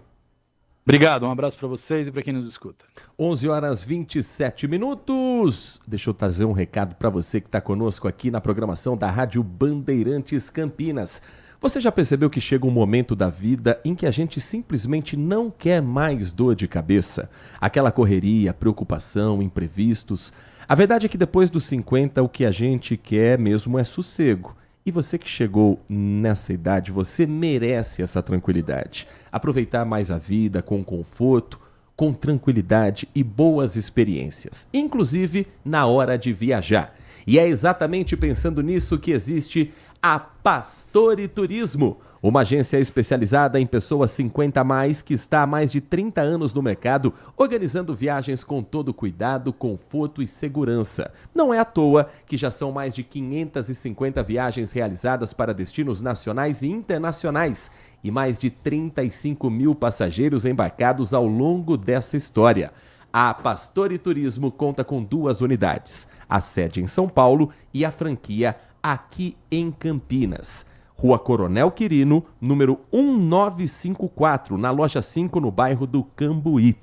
Speaker 15: Obrigado, um abraço para vocês e para quem nos escuta.
Speaker 1: 11h27. Deixa eu trazer um recado para você que está conosco aqui na programação da Rádio Bandeirantes Campinas. Você já percebeu que chega um momento da vida em que a gente simplesmente não quer mais dor de cabeça? Aquela correria, preocupação, imprevistos. A verdade é que depois dos 50 o que a gente quer mesmo é sossego. E você que chegou nessa idade, você merece essa tranquilidade. Aproveitar mais a vida com conforto, com tranquilidade e boas experiências, inclusive na hora de viajar. E é exatamente pensando nisso que existe a Pastore Turismo, uma agência especializada em pessoas 50 a mais que está há mais de 30 anos no mercado, organizando viagens com todo cuidado, conforto e segurança. Não é à toa que já são mais de 550 viagens realizadas para destinos nacionais e internacionais e mais de 35 mil passageiros embarcados ao longo dessa história. A Pastore Turismo conta com 2 unidades, a sede em São Paulo e a franquia aqui em Campinas. Rua Coronel Quirino, número 1954, na loja 5, no bairro do Cambuí.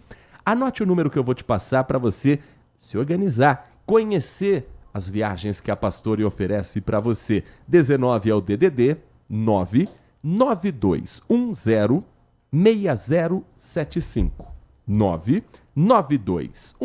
Speaker 1: Anote o número que eu vou te passar para você se organizar, conhecer as viagens que a Pastore oferece para você. 19 é o DDD 99210 6075. 99210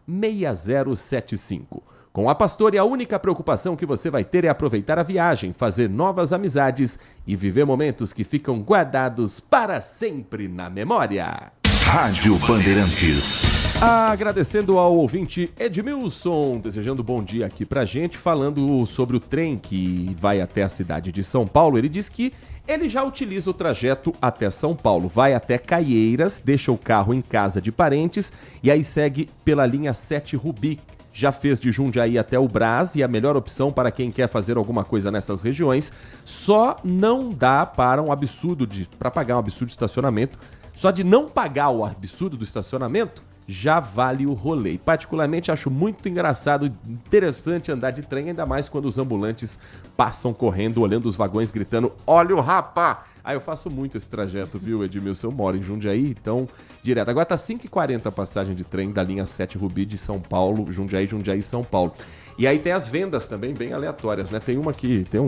Speaker 1: 6075. Com a Pastore, a única preocupação que você vai ter é aproveitar a viagem, fazer novas amizades e viver momentos que ficam guardados para sempre na memória.
Speaker 18: Rádio Bandeirantes.
Speaker 1: Agradecendo ao ouvinte Edmilson, desejando bom dia aqui pra gente, falando sobre o trem que vai até a cidade de São Paulo. Ele diz que ele já utiliza o trajeto até São Paulo, vai até Caieiras, deixa o carro em casa de parentes e aí segue pela linha 7 Rubi. Já fez de Jundiaí até o Brás e a melhor opção para quem quer fazer alguma coisa nessas regiões. Só não dá para pagar um absurdo de estacionamento. Só de não pagar o absurdo do estacionamento já vale o rolê. Particularmente acho muito engraçado e interessante andar de trem, ainda mais quando os ambulantes passam correndo, olhando os vagões, gritando: "Olha o rapá!" Eu faço muito esse trajeto, viu, Edmilson? Eu moro em Jundiaí, então, direto. Agora tá 5h40 a passagem de trem da linha 7 Rubi de São Paulo, Jundiaí, São Paulo. E aí tem as vendas também bem aleatórias, né? Tem uma que tem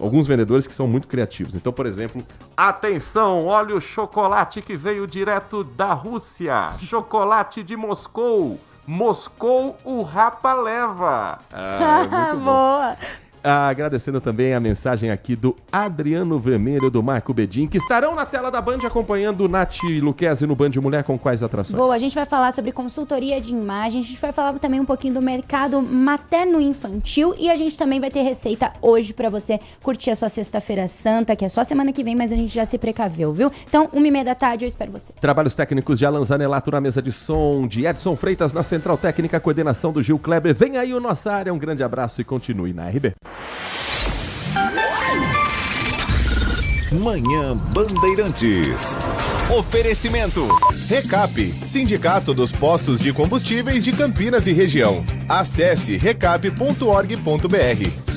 Speaker 1: alguns vendedores que são muito criativos. Então, por exemplo, atenção, olha o chocolate que veio direto da Rússia. Chocolate de Moscou. Moscou, o Rapa leva. Muito
Speaker 19: Boa.
Speaker 1: Agradecendo também a mensagem aqui do Adriano Vermelho, do Marco Bedin, que estarão na tela da Band acompanhando Nath Luquezzi no Band Mulher com quais atrações?
Speaker 19: Boa, a gente vai falar sobre consultoria de imagem, a gente vai falar também um pouquinho do mercado materno-infantil e a gente também vai ter receita hoje pra você curtir a sua sexta-feira santa, que é só semana que vem, mas a gente já se precaveu, viu? Então, 1h30 da tarde, eu espero você.
Speaker 1: Trabalhos técnicos de Alan Zanelato na mesa de som, de Edson Freitas na central técnica, coordenação do Gil Kleber. Vem aí o Nossa Área, um grande abraço e continue na RB.
Speaker 18: Manhã Bandeirantes.
Speaker 2: Oferecimento.
Speaker 20: Recap, Sindicato dos Postos de Combustíveis de Campinas e Região. Acesse recap.org.br.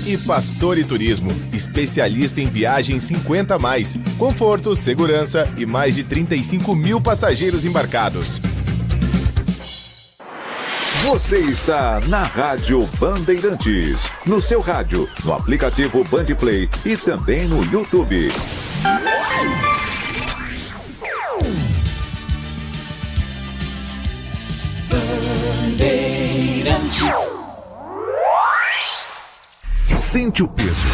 Speaker 20: E Pastore Turismo, especialista em viagens 50+, conforto, segurança e mais de 35 mil passageiros embarcados.
Speaker 18: Você está na Rádio Bandeirantes, no seu rádio, no aplicativo Bandplay e também no YouTube.
Speaker 17: Bandeirantes. Sente o peso.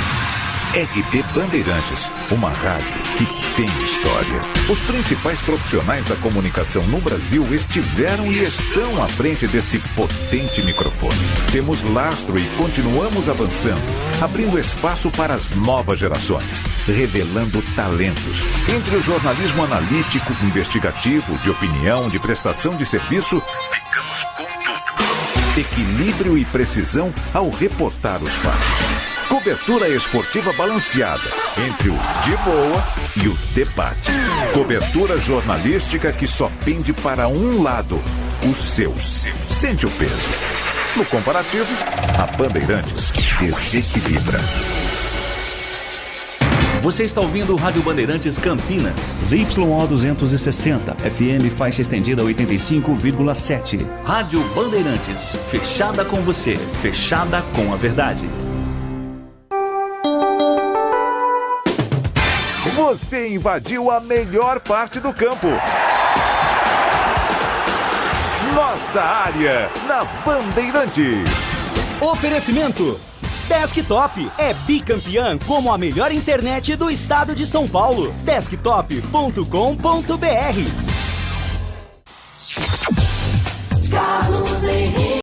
Speaker 17: RB Bandeirantes, uma rádio que tem história. Os principais profissionais da comunicação no Brasil estiveram e estão à frente desse potente microfone. Temos lastro e continuamos avançando, abrindo espaço para as novas gerações, revelando talentos. Entre o jornalismo analítico, investigativo, de opinião, de prestação de serviço, ficamos com tudo. Equilíbrio e precisão ao reportar os fatos. Cobertura esportiva balanceada entre o de boa e o debate. Cobertura jornalística que só pende para um lado, o seu. Sente o peso. No comparativo, a Bandeirantes desequilibra.
Speaker 21: Você está ouvindo o Rádio Bandeirantes Campinas, ZYO 260, FM faixa estendida 85,7. Rádio Bandeirantes, fechada com você, fechada com a verdade.
Speaker 18: Você invadiu a melhor parte do campo. Nossa área, na Bandeirantes.
Speaker 22: Oferecimento. Desktop é bicampeã como a melhor internet do estado de São Paulo. Desktop.com.br